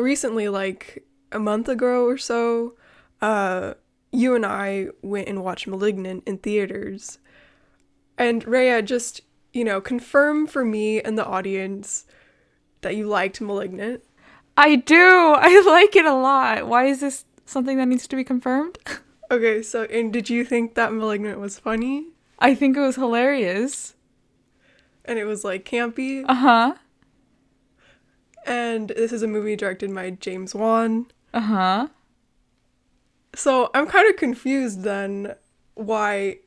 recently, like a month ago or so, you and I went and watched Malignant in theaters. And Rhea, just, confirm for me and the audience that you liked Malignant. I do. I like it a lot. Why is this something that needs to be confirmed? Okay, so, and did you think that Malignant was funny? I think it was hilarious. And it was, like, campy? Uh-huh. And this is a movie directed by James Wan. Uh-huh. So I'm kind of confused then why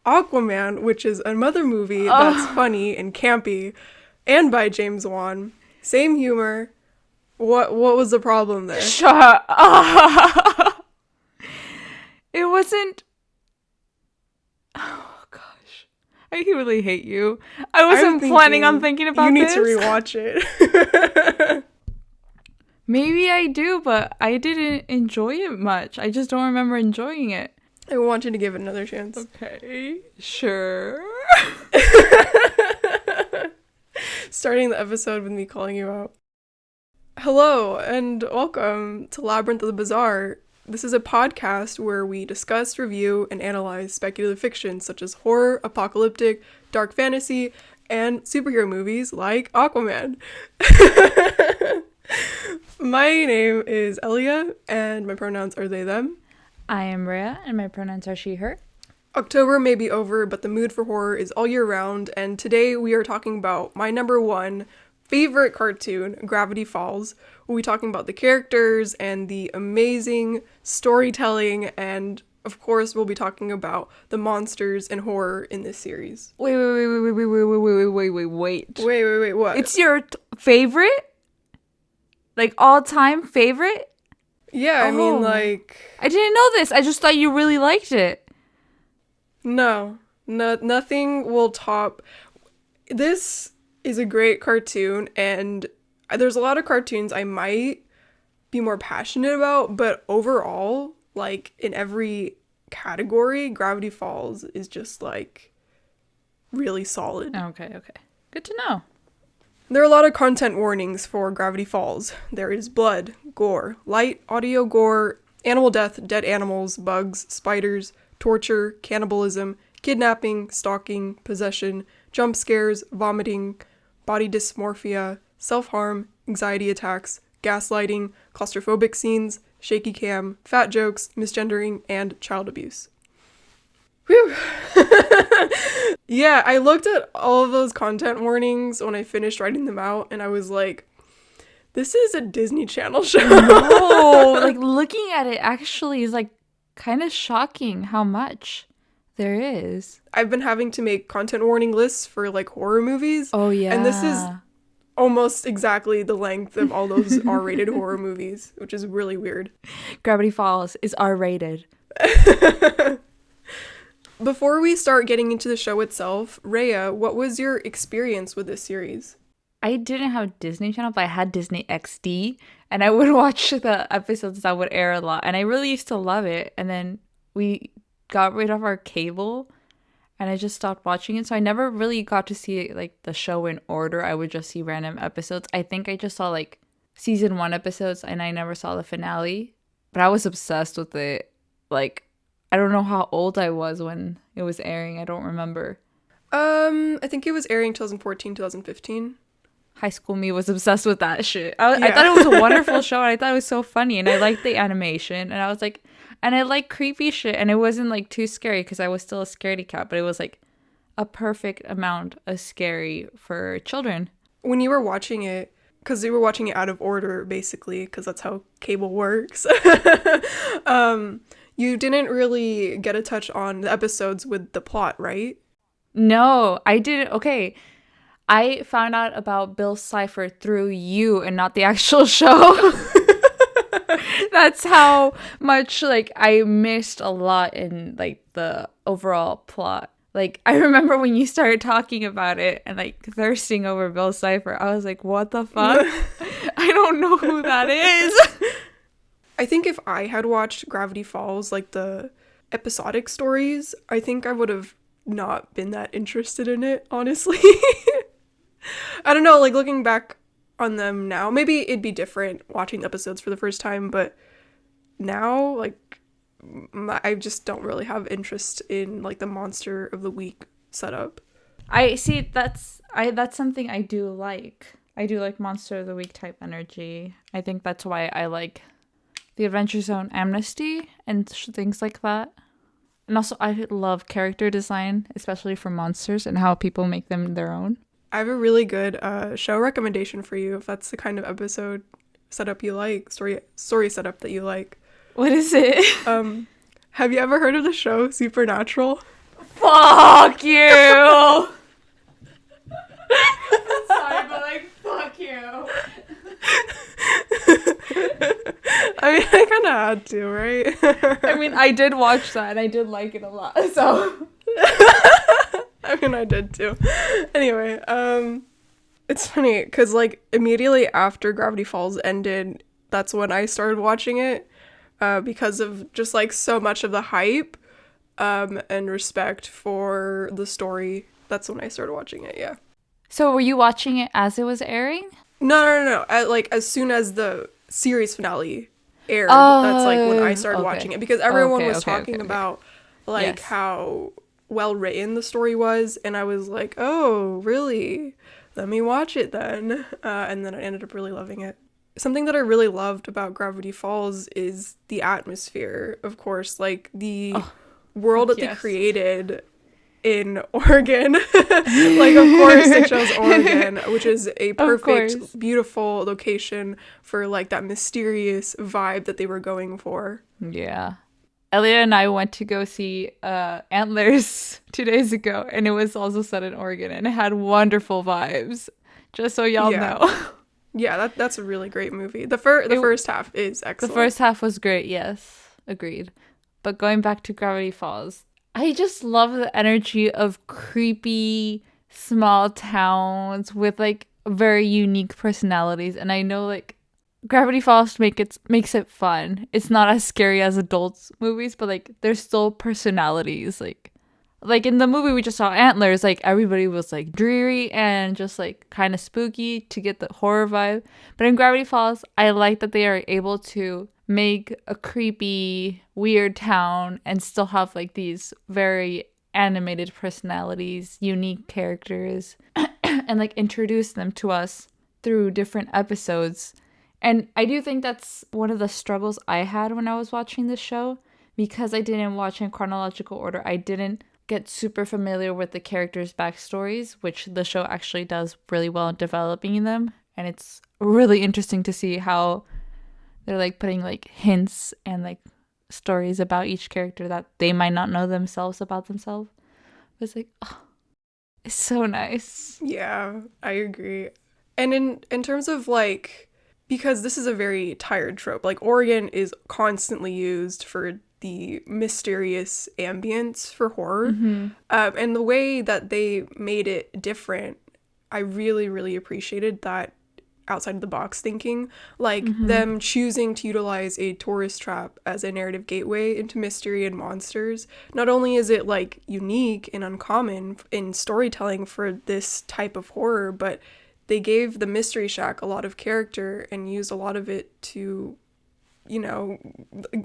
Aquaman, which is another movie that's funny and campy, and by James Wan, same humor. What was the problem there? Shut up. It wasn't. Oh gosh, I really hate you. I wasn't planning on thinking about this. You need to rewatch it. Maybe I do, but I didn't enjoy it much. I just don't remember enjoying it. I want you to give it another chance. Okay, sure. Starting the episode with me calling you out. Hello, and welcome to Labyrinth of the Bizarre. This is a podcast where we discuss, review, and analyze speculative fiction such as horror, apocalyptic, dark fantasy, and superhero movies like Aquaman. My name is Elia, and my pronouns are they, them. I am Rhea, and my pronouns are she, her. October may be over, but the mood for horror is all year round, and today we are talking about my number one favorite cartoon, Gravity Falls. We'll be talking about the characters and the amazing storytelling, and of course we'll be talking about the monsters and horror in this series. Wait, what? It's your favorite? Like, all-time favorite? Yeah, I mean, like... I didn't know this. I just thought you really liked it. No, nothing will top... This is a great cartoon, and there's a lot of cartoons I might be more passionate about, but overall, like, in every category, Gravity Falls is just, like, really solid. Okay. Good to know. There are a lot of content warnings for Gravity Falls. There is blood, gore, light, audio gore, animal death, dead animals, bugs, spiders, torture, cannibalism, kidnapping, stalking, possession, jump scares, vomiting, body dysmorphia, self-harm, anxiety attacks, gaslighting, claustrophobic scenes, shaky cam, fat jokes, misgendering, and child abuse. Whew. Yeah, I looked at all of those content warnings when I finished writing them out, and I was like, this is a Disney Channel show. No, like, looking at it actually is, like, kind of shocking how much there is. I've been having to make content warning lists for, like, horror movies. Oh, yeah. And this is almost exactly the length of all those R-rated horror movies, which is really weird. Gravity Falls is R-rated. Before we start getting into the show itself, Rhea, what was your experience with this series? I didn't have Disney Channel, but I had Disney XD, and I would watch the episodes that would air a lot, and I really used to love it. And then we got rid of our cable, and I just stopped watching it, so I never really got to see like the show in order. I would just see random episodes. I think I just saw like season 1 episodes, and I never saw the finale, but I was obsessed with it. Like, I don't know how old I was when it was airing. I don't remember. I think it was airing 2014, 2015. High school me was obsessed with that shit. I thought it was a wonderful show, and I thought it was so funny, and I liked the animation, and I was like, and I like creepy shit, and it wasn't like too scary because I was still a scaredy cat, but it was like a perfect amount of scary for children. When you were watching it, because you were watching it out of order, basically, because that's how cable works, you didn't really get a touch on the episodes with the plot, right? No, I didn't. Okay. I found out about Bill Cipher through you and not the actual show. That's how much, like, I missed a lot in, like, the overall plot. Like, I remember when you started talking about it and, like, thirsting over Bill Cipher, I was like, what the fuck? I don't know who that is. I think if I had watched Gravity Falls, like, the episodic stories, I think I would have not been that interested in it, honestly. I don't know, like, looking back on them now. Maybe it'd be different watching episodes for the first time, but now, like, I just don't really have interest in, like, the monster of the week setup. I see that's something I do like. I do like monster of the week type energy. I think that's why I like the Adventure Zone Amnesty and things like that. And also I love character design, especially for monsters and how people make them their own. I have a really good show recommendation for you if that's the kind of episode setup you like, story setup that you like. What is it? Have you ever heard of the show Supernatural? Fuck you! Sorry, but like, fuck you. I mean, I kind of had to, right? I mean, I did watch that and I did like it a lot, so. I mean, I did too. Anyway, it's funny because, like, immediately after Gravity Falls ended, that's when I started watching it, because of just, like, so much of the hype, and respect for the story. That's when I started watching it, yeah. So were you watching it as it was airing? No. Like, as soon as the series finale aired, that's, like, when I started watching it. Because everyone was talking about, like, how well written the story was. And I was like, oh, really? Let me watch it then. And then I ended up really loving it. Something that I really loved about Gravity Falls is the atmosphere, of course. Like, the world that they created in Oregon. Like, of course they chose Oregon, which is a perfect, beautiful location for, like, that mysterious vibe that they were going for. Yeah. Elia and I went to go see Antlers 2 days ago, and it was also set in Oregon, and it had wonderful vibes, just so y'all know. Yeah, that's a really great movie. The first half is excellent. The first half was great, yes. Agreed. But going back to Gravity Falls, I just love the energy of creepy small towns with, like, very unique personalities. And I know, like, Gravity Falls makes it fun. It's not as scary as adults movies, but, like, there's still personalities. Like in the movie we just saw, Antlers, like, everybody was, like, dreary and just, like, kind of spooky to get the horror vibe. But in Gravity Falls, I like that they are able to make a creepy, weird town and still have, like, these very animated personalities, unique characters, and, like, introduce them to us through different episodes. And I do think that's one of the struggles I had when I was watching this show, because I didn't watch in chronological order. I didn't get super familiar with the characters' backstories, which the show actually does really well in developing them. And it's really interesting to see how they're, like, putting, like, hints and, like, stories about each character that they might not know themselves about themselves. But it's like, oh, it's so nice. Yeah, I agree. And in terms of, like, because this is a very tired trope, like, Oregon is constantly used for the mysterious ambience for horror. Mm-hmm. And the way that they made it different, I really, really appreciated that outside of the box thinking, like, them choosing to utilize a tourist trap as a narrative gateway into mystery and monsters. Not only is it, like, unique and uncommon in storytelling for this type of horror, but they gave the Mystery Shack a lot of character and used a lot of it to, you know,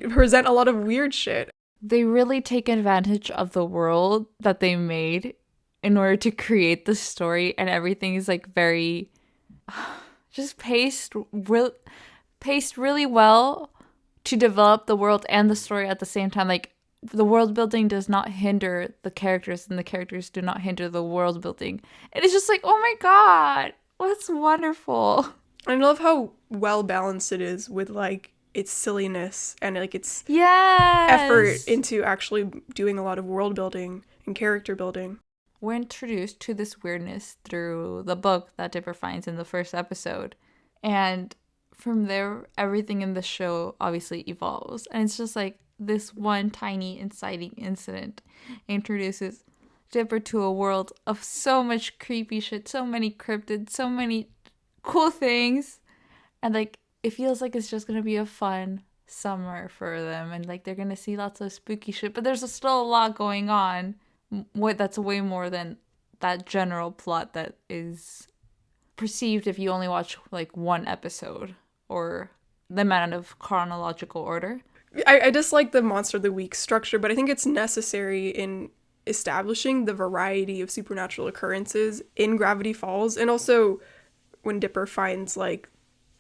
present a lot of weird shit. They really take advantage of the world that they made in order to create the story, and everything is, like, very just paced really well to develop the world and the story at the same time. Like, the world building does not hinder the characters, and the characters do not hinder the world building. And it's just like, oh my god, that's wonderful. I love how well balanced it is with, like, its silliness and, like, its effort into actually doing a lot of world building and character building. We're introduced to this weirdness through the book that Dipper finds in the first episode. And from there, everything in the show obviously evolves. And it's just like this one tiny inciting incident introduces Dipper to a world of so much creepy shit, so many cryptids, so many cool things. And, like, it feels like it's just going to be a fun summer for them. And, like, they're going to see lots of spooky shit. But there's still a lot going on. That's way more than that general plot that is perceived if you only watch like one episode or the amount of chronological order. I dislike the Monster of the Week structure, but I think it's necessary in establishing the variety of supernatural occurrences in Gravity Falls, and also when Dipper finds like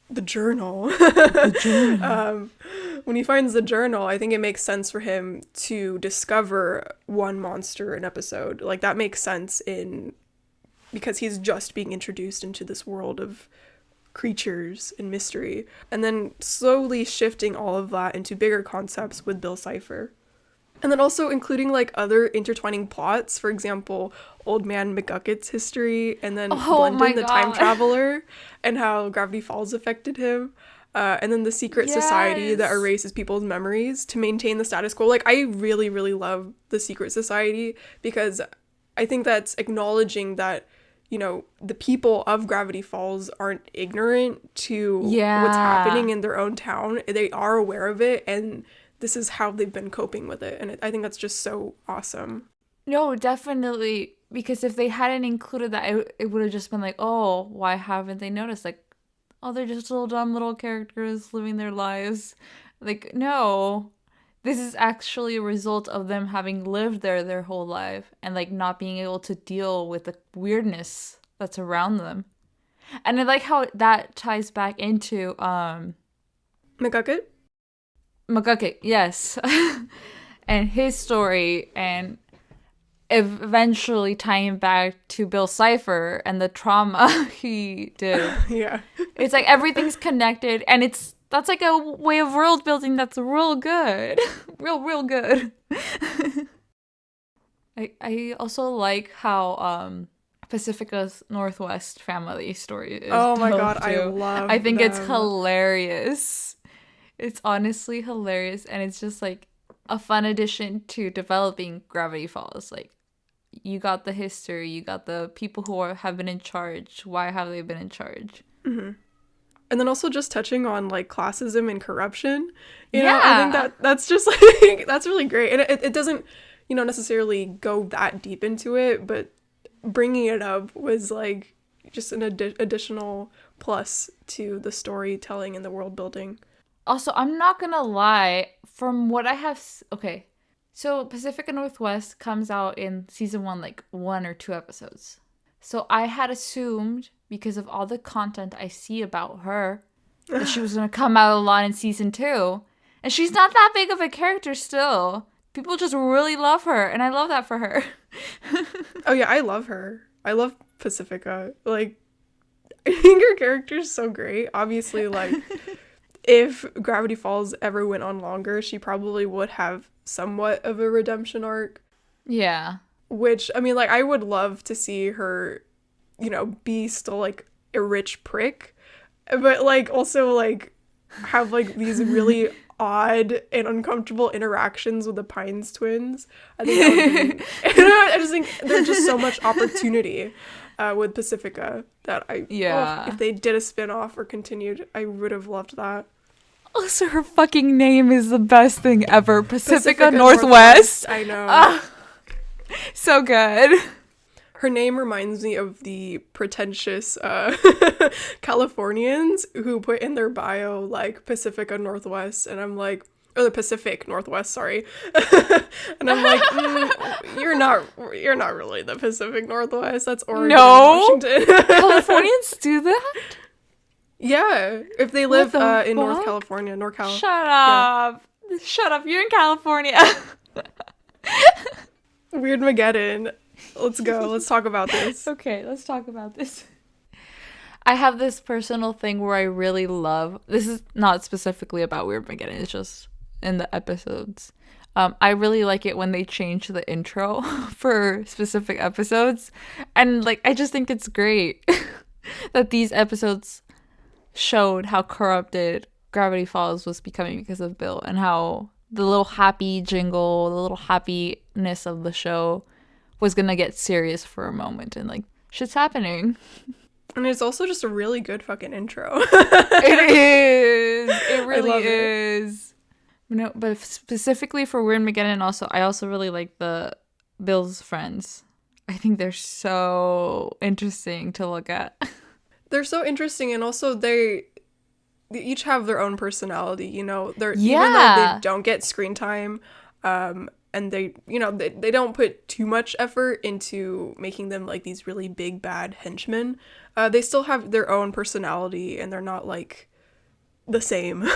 the journal. When he finds the journal, I think it makes sense for him to discover one monster an episode. Like that makes sense because he's just being introduced into this world of creatures and mystery, and then slowly shifting all of that into bigger concepts with Bill Cipher. And then also including like other intertwining plots, for example, Old Man McGucket's history, and then Blendon the Time Traveler and how Gravity Falls affected him. And then the secret society that erases people's memories to maintain the status quo. Like, I really, really love the secret society because I think that's acknowledging that, you know, the people of Gravity Falls aren't ignorant to what's happening in their own town. They are aware of it, and this is how they've been coping with it. And I think that's just so awesome. No, definitely. Because if they hadn't included that, it would have just been like, oh, why haven't they noticed? Like, oh, they're just little dumb little characters living their lives. Like, no. This is actually a result of them having lived there their whole life and, like, not being able to deal with the weirdness that's around them. And I like how that ties back into, McGucket, yes. And his story, and eventually tying back to Bill Cipher and the trauma he did. Yeah. It's like everything's connected, and that's like a way of world building that's real good. real good. I also like how Pacifica's Northwest family story is. Oh my god, too. I love I think them. it's hilarious. It's honestly hilarious, and it's just like a fun addition to developing Gravity Falls. Like, you got the history, you got the people who have been in charge. Why have they been in charge? Mm-hmm. And then also just touching on like classism and corruption. You know, I think that's just like, that's really great. And it doesn't, you know, necessarily go that deep into it, but bringing it up was like just an additional plus to the storytelling and the world building. Also, I'm not gonna lie, from what I have... Okay, so Pacifica Northwest comes out in season 1, like 1 or 2 episodes. So I had assumed, because of all the content I see about her, that she was gonna come out a lot in season 2. And she's not that big of a character still. People just really love her, and I love that for her. Oh yeah, I love her. I love Pacifica. Like, I think her character's so great. Obviously, like... if Gravity Falls ever went on longer, she probably would have somewhat of a redemption arc. Yeah. Which, I mean, like, I would love to see her, you know, be still, like, a rich prick. But, like, also, like, have, like, these really odd and uncomfortable interactions with the Pines twins. I think that would be... I just think there's just so much opportunity with Pacifica that if they did a spin-off or continued, I would have loved that. Also, her fucking name is the best thing ever. Pacifica Northwest. I know. So good. Her name reminds me of the pretentious Californians who put in their bio, like, Pacifica Northwest, and I'm like, or the Pacific Northwest, sorry. And I'm like, you're not really the Pacific Northwest. That's Oregon and Washington. Californians do that? Yeah, if they live in North California, NorCal. Shut up. Yeah. Shut up. You're in California. Weirdmageddon. Let's go. Let's talk about this. Okay, let's talk about this. I have this personal thing where I really love... This is not specifically about Weirdmageddon. It's just in the episodes. I really like it when they change the intro for specific episodes. And, like, I just think it's great that these episodes showed how corrupted Gravity Falls was becoming because of Bill, and how the little happy jingle, the little happiness of the show was gonna get serious for a moment, and like, shit's happening. And it's also just a really good fucking intro. It is. It really is. No, but specifically for Weirdmageddon, I also really like the Bill's friends. I think they're so interesting to look at. They're so interesting, and also they each have their own personality, you know. They're even though they Yeah. don't get screen time, and they, you know, they don't put too much effort into making them like these really big bad henchmen. They still have their own personality, and they're not like the same.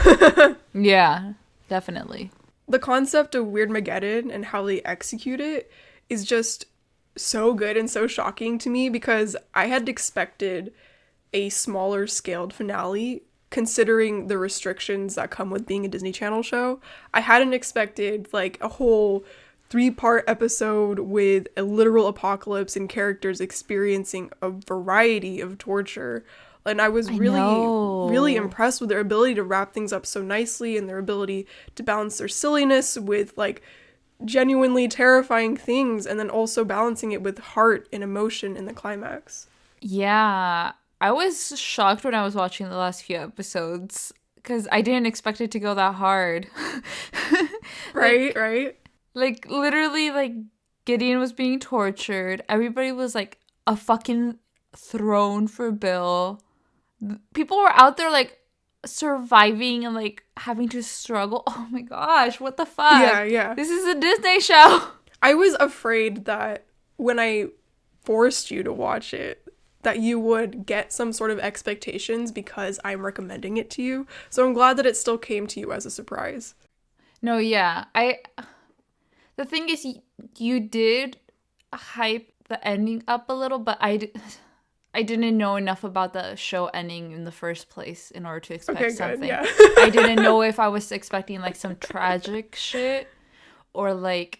Yeah, definitely. The concept of Weirdmageddon and how they execute it is just so good and so shocking to me, because I had expected a smaller scaled finale considering the restrictions that come with being a Disney Channel show. I hadn't expected like a whole 3-part episode with a literal apocalypse and characters experiencing a variety of torture. And I was I really know. impressed with their ability to wrap things up so nicely, and their ability to balance their silliness with like genuinely terrifying things, and then also balancing it with heart and emotion in the climax. Yeah. I was shocked when I was watching the last few episodes because I didn't expect it to go that hard. Right, like right? like literally like Gideon was being tortured. Everybody was like a fucking throne for Bill. People were out there like surviving and like having to struggle. Oh my gosh, what the fuck? Yeah, yeah. This is a Disney show. I was afraid that when I forced you to watch it, that you would get some sort of expectations because I'm recommending it to you. So I'm glad that it still came to you as a surprise. No, yeah. The thing is you did hype the ending up a little, but I didn't know enough about the show ending in the first place in order to expect Okay, good, something. yeah. I didn't know if I was expecting like some tragic shit or like,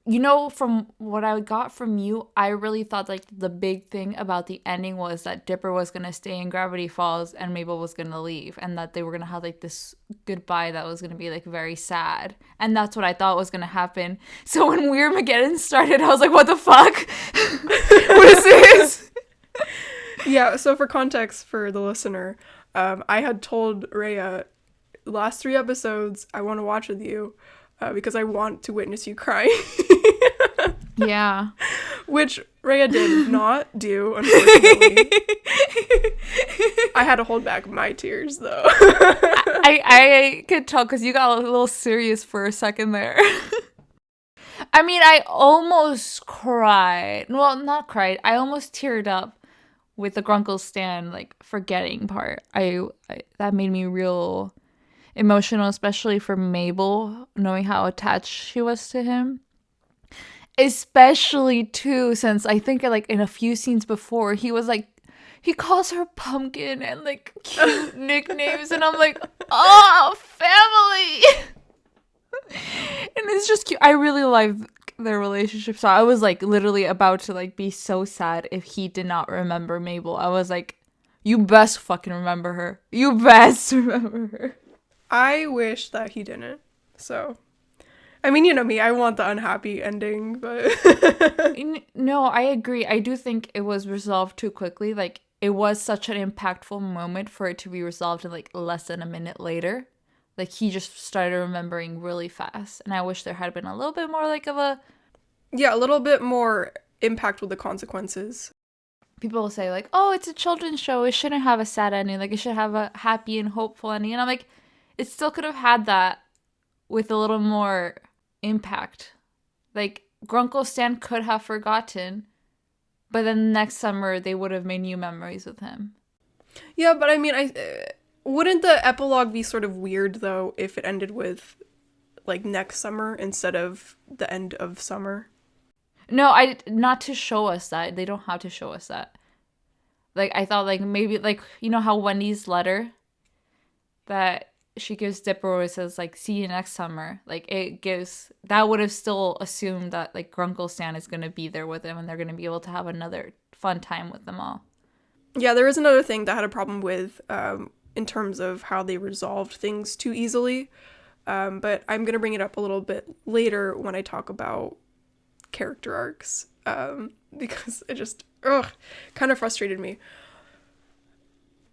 you know, from what I got from you, I really thought like the big thing about the ending was that Dipper was gonna stay in Gravity Falls and Mabel was gonna leave, and that they were gonna have like this goodbye that was gonna be like very sad, and that's what I thought was gonna happen. So when Weirdmageddon started, I was like, what the fuck? What is this? Yeah, so for context for the listener, I had told Rhea, last 3 episodes I want to watch with you, because I want to witness you crying. Yeah. Which Rhea did not do, unfortunately. I had to hold back my tears, though. I could tell because you got a little serious for a second there. I mean, I almost cried. Well, not cried. I almost teared up with the Grunkle Stan like forgetting part. I that made me real emotional, especially for Mabel, knowing how attached she was to him. Especially too, since I think like in a few scenes before, he was like, he calls her Pumpkin and like cute nicknames, and I'm like, oh, family. And it's just cute. I really like their relationship. So I was like literally about to like be so sad if he did not remember Mabel. I was like, you best fucking remember her. You best remember her. I wish that he didn't. So, I mean, you know me, I want the unhappy ending, but No, I agree. I do think it was resolved too quickly. Like, it was such an impactful moment for it to be resolved in like less than a minute later. Like, he just started remembering really fast. And I wish there had been a little bit more like of a... yeah, a little bit more impact with the consequences. People will say like, oh, it's a children's show. It shouldn't have a sad ending. Like, it should have a happy and hopeful ending. And I'm like, it still could have had that with a little more impact. Like, Grunkle Stan could have forgotten, but then next summer they would have made new memories with him. Yeah, but I mean, wouldn't the epilogue be sort of weird, though, if it ended with, like, next summer instead of the end of summer? No, not to show us that. They don't have to show us that. Like, I thought, like, maybe, like, you know how Wendy's letter that she gives Dipper where it says, like, see you next summer. Like, it gives... That would have still assumed that, like, Grunkle Stan is going to be there with him and they're going to be able to have another fun time with them all. Yeah, there is another thing that I had a problem with, in terms of how they resolved things too easily. But I'm going to bring it up a little bit later when I talk about character arcs, because it just kind of frustrated me.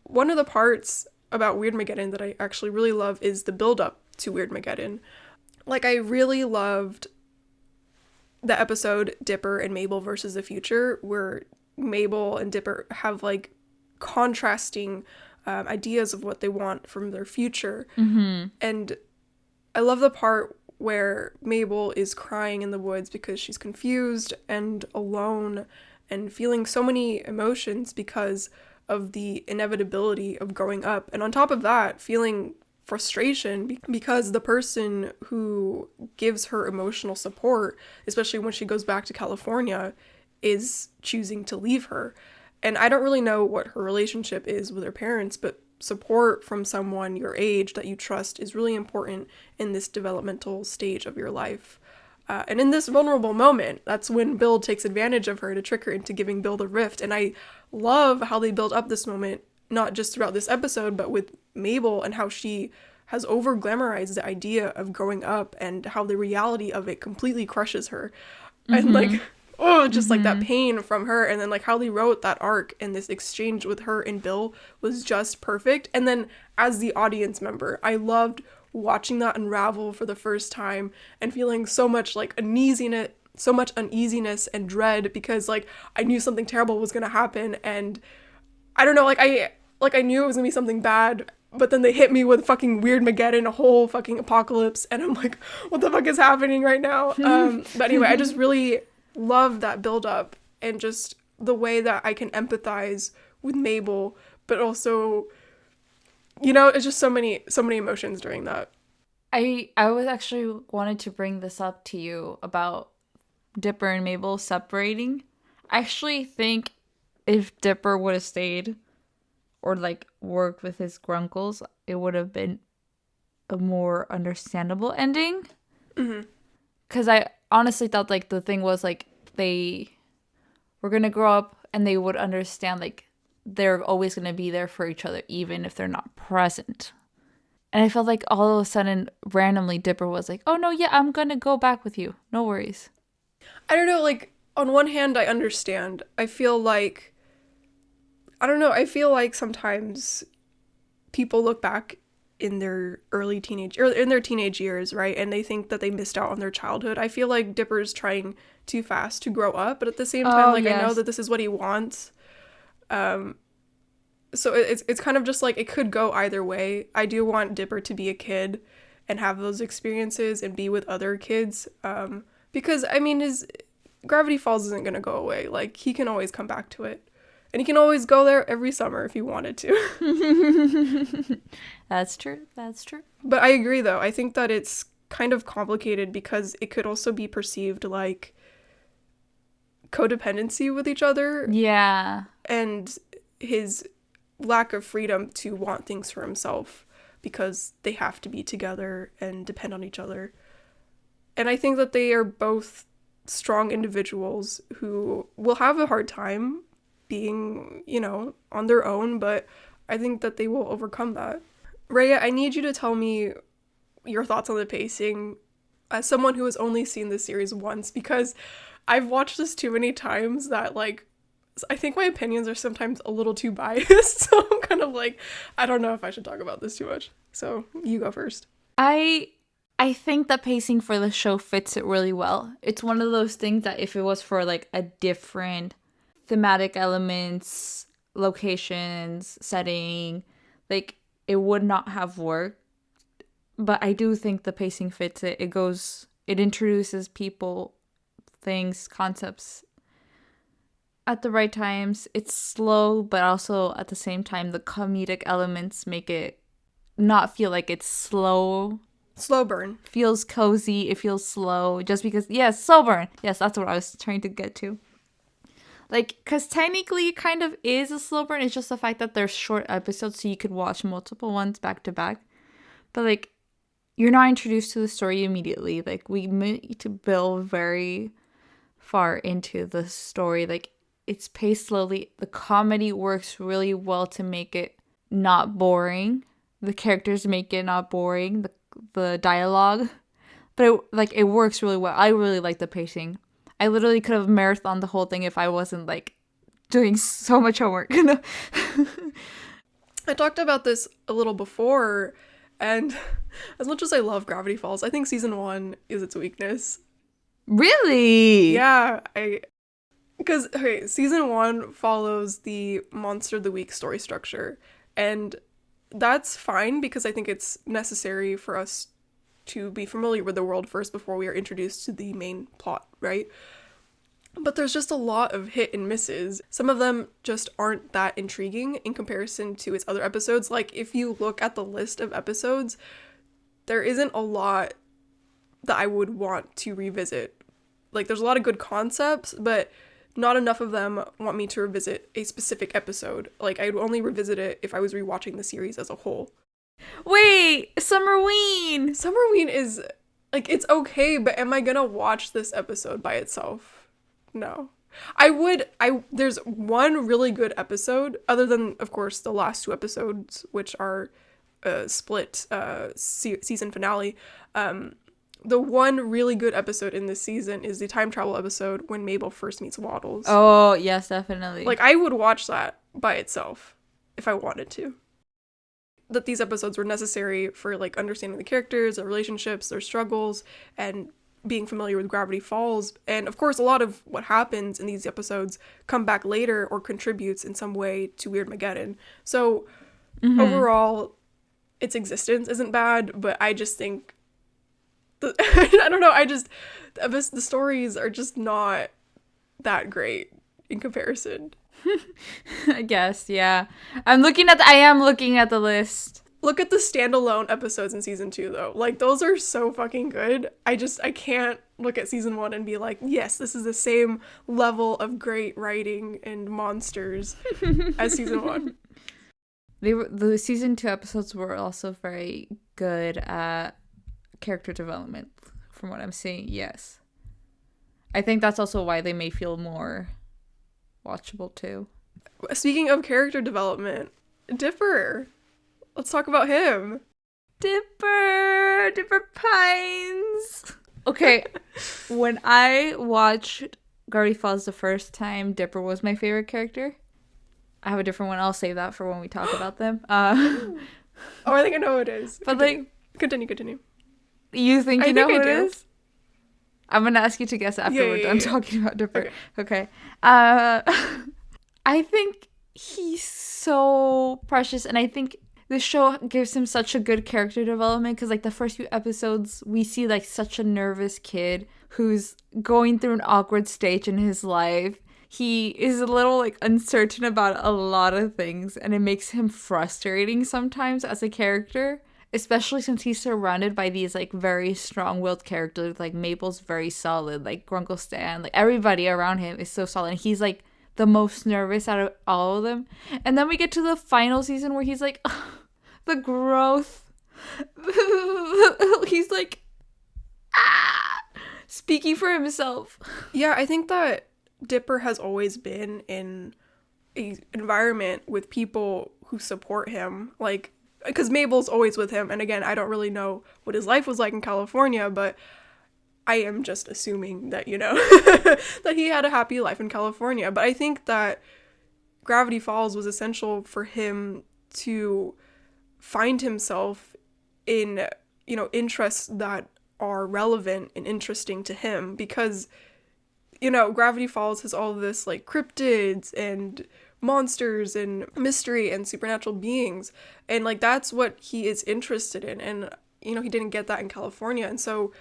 One of the parts about Weirdmageddon that I actually really love is the build-up to Weirdmageddon. Like, I really loved the episode Dipper and Mabel versus the Future, where Mabel and Dipper have, like, contrasting ideas of what they want from their future. Mm-hmm. And I love the part where Mabel is crying in the woods because she's confused and alone and feeling so many emotions because of the inevitability of growing up. And on top of that, feeling frustration because the person who gives her emotional support, especially when she goes back to California, is choosing to leave her. And I don't really know what her relationship is with her parents, but support from someone your age that you trust is really important in this developmental stage of your life. And in this vulnerable moment, that's when Bill takes advantage of her to trick her into giving Bill the rift. And I love how they build up this moment, not just throughout this episode, but with Mabel and how she has over-glamorized the idea of growing up and how the reality of it completely crushes her. And like, oh, just like that pain from her. And then like how they wrote that arc and this exchange with her and Bill was just perfect. And then as the audience member, I loved watching that unravel for the first time and feeling so much like uneasiness and dread because like I knew something terrible was gonna happen. And I don't know, I knew it was gonna be something bad, but then they hit me with fucking weird Mageddon, a whole fucking apocalypse, and I'm like, what the fuck is happening right now? But anyway, I just really love that build up and just the way that I can empathize with Mabel, but also, you know, it's just so many emotions during that. I was actually wanted to bring this up to you about Dipper and Mabel separating. I actually think if Dipper would have stayed or like worked with his grunkles, it would have been a more understandable ending. Because I honestly thought like the thing was like they were gonna grow up and they would understand like they're always gonna be there for each other even if they're not present. And I felt like all of a sudden randomly Dipper was like, oh no, yeah, I'm gonna go back with you, no worries. I don't know, like on one hand I understand. I feel like sometimes people look back in their teenage years, right? And they think that they missed out on their childhood. I feel like Dipper's trying too fast to grow up, but at the same time, I know that this is what he wants. So it's kind of just like it could go either way. I do want Dipper to be a kid and have those experiences and be with other kids. Because I mean, his Gravity Falls isn't gonna go away. Like he can always come back to it. And he can always go there every summer if he wanted to. That's true. But I agree, though. I think that it's kind of complicated because it could also be perceived like codependency with each other. Yeah. And his lack of freedom to want things for himself because they have to be together and depend on each other. And I think that they are both strong individuals who will have a hard time being, you know, on their own, but I think that they will overcome that. Rhea, I need you to tell me your thoughts on the pacing as someone who has only seen this series once, because I've watched this too many times that, like, I think my opinions are sometimes a little too biased, so I'm kind of like, I don't know if I should talk about this too much. So, you go first. I think the pacing for the show fits it really well. It's one of those things that if it was for, like, a different thematic elements, locations, setting, like it would not have worked. But I do think the pacing fits it. It introduces people, things, concepts at the right times. It's slow, but also at the same time the comedic elements make it not feel like it's slow. Slow burn. Feels cozy, it feels slow just because slow burn. Yes, that's what I was trying to get to. Like, because technically it kind of is a slow burn. It's just the fact that they're short episodes, so you could watch multiple ones back to back. But, like, you're not introduced to the story immediately. Like, we meet to build very far into the story. Like, it's paced slowly. The comedy works really well to make it not boring. The characters make it not boring. The dialogue. But, it works really well. I really like the pacing. I literally could have marathoned the whole thing if I wasn't, like, doing so much homework. I talked about this a little before, and as much as I love Gravity Falls, I think season 1 is its weakness. Really? Yeah, Because, okay, season 1 follows the Monster of the Week story structure, and that's fine because I think it's necessary for us to be familiar with the world first before we are introduced to the main plot, right? But there's just a lot of hit and misses. Some of them just aren't that intriguing in comparison to its other episodes. Like, if you look at the list of episodes, there isn't a lot that I would want to revisit. Like, there's a lot of good concepts, but not enough of them want me to revisit a specific episode. Like, I'd only revisit it if I was rewatching the series as a whole. Wait, Summerween! Summerween is, like, it's okay, but am I gonna watch this episode by itself? No. There's one really good episode, other than, of course, the last 2 episodes, which are split season finale. The one really good episode in this season is the time travel episode when Mabel first meets Waddles. Oh, yes, definitely. Like, I would watch that by itself if I wanted to. That these episodes were necessary for, like, understanding the characters, their relationships, their struggles, and being familiar with Gravity Falls. And, of course, a lot of what happens in these episodes come back later or contributes in some way to Weirdmageddon. So, overall, its existence isn't bad, but I just think I don't know, the stories are just not that great in comparison. I guess, yeah. I am looking at the list. Look at the standalone episodes in season 2, though. Like, those are so fucking good. I can't look at season 1 and be like, yes, this is the same level of great writing and monsters as season 1. The season 2 episodes were also very good at character development, from what I'm seeing. Yes, I think that's also why they may feel more watchable too. Speaking of character development, Dipper, let's talk about him. Dipper Pines. Okay, when I watched Gravity Falls the first time, Dipper was my favorite character. I have a different one. I'll save that for when we talk about them. Oh, I think I know who it is. But Continue. You think you know who it is? I'm going to ask you to guess after we're done talking about Dipper. Okay. I think he's so precious, and I think the show gives him such a good character development because, like, the first few episodes, we see, like, such a nervous kid who's going through an awkward stage in his life. He is a little, like, uncertain about a lot of things, and it makes him frustrating sometimes as a character. Especially since he's surrounded by these, like, very strong-willed characters. Like, Mabel's very solid. Like, Grunkle Stan. Like, everybody around him is so solid. And he's, like, the most nervous out of all of them. And then we get to the final season where he's, like, the growth. He's, like, speaking for himself. Yeah, I think that Dipper has always been in an environment with people who support him. Like, because Mabel's always with him, and again, I don't really know what his life was like in California, but I am just assuming that, that he had a happy life in California. But I think that Gravity Falls was essential for him to find himself in, interests that are relevant and interesting to him, because, Gravity Falls has all of this, like, cryptids and monsters and mystery and supernatural beings, and, like, that's what he is interested in, and he didn't get that in California, and so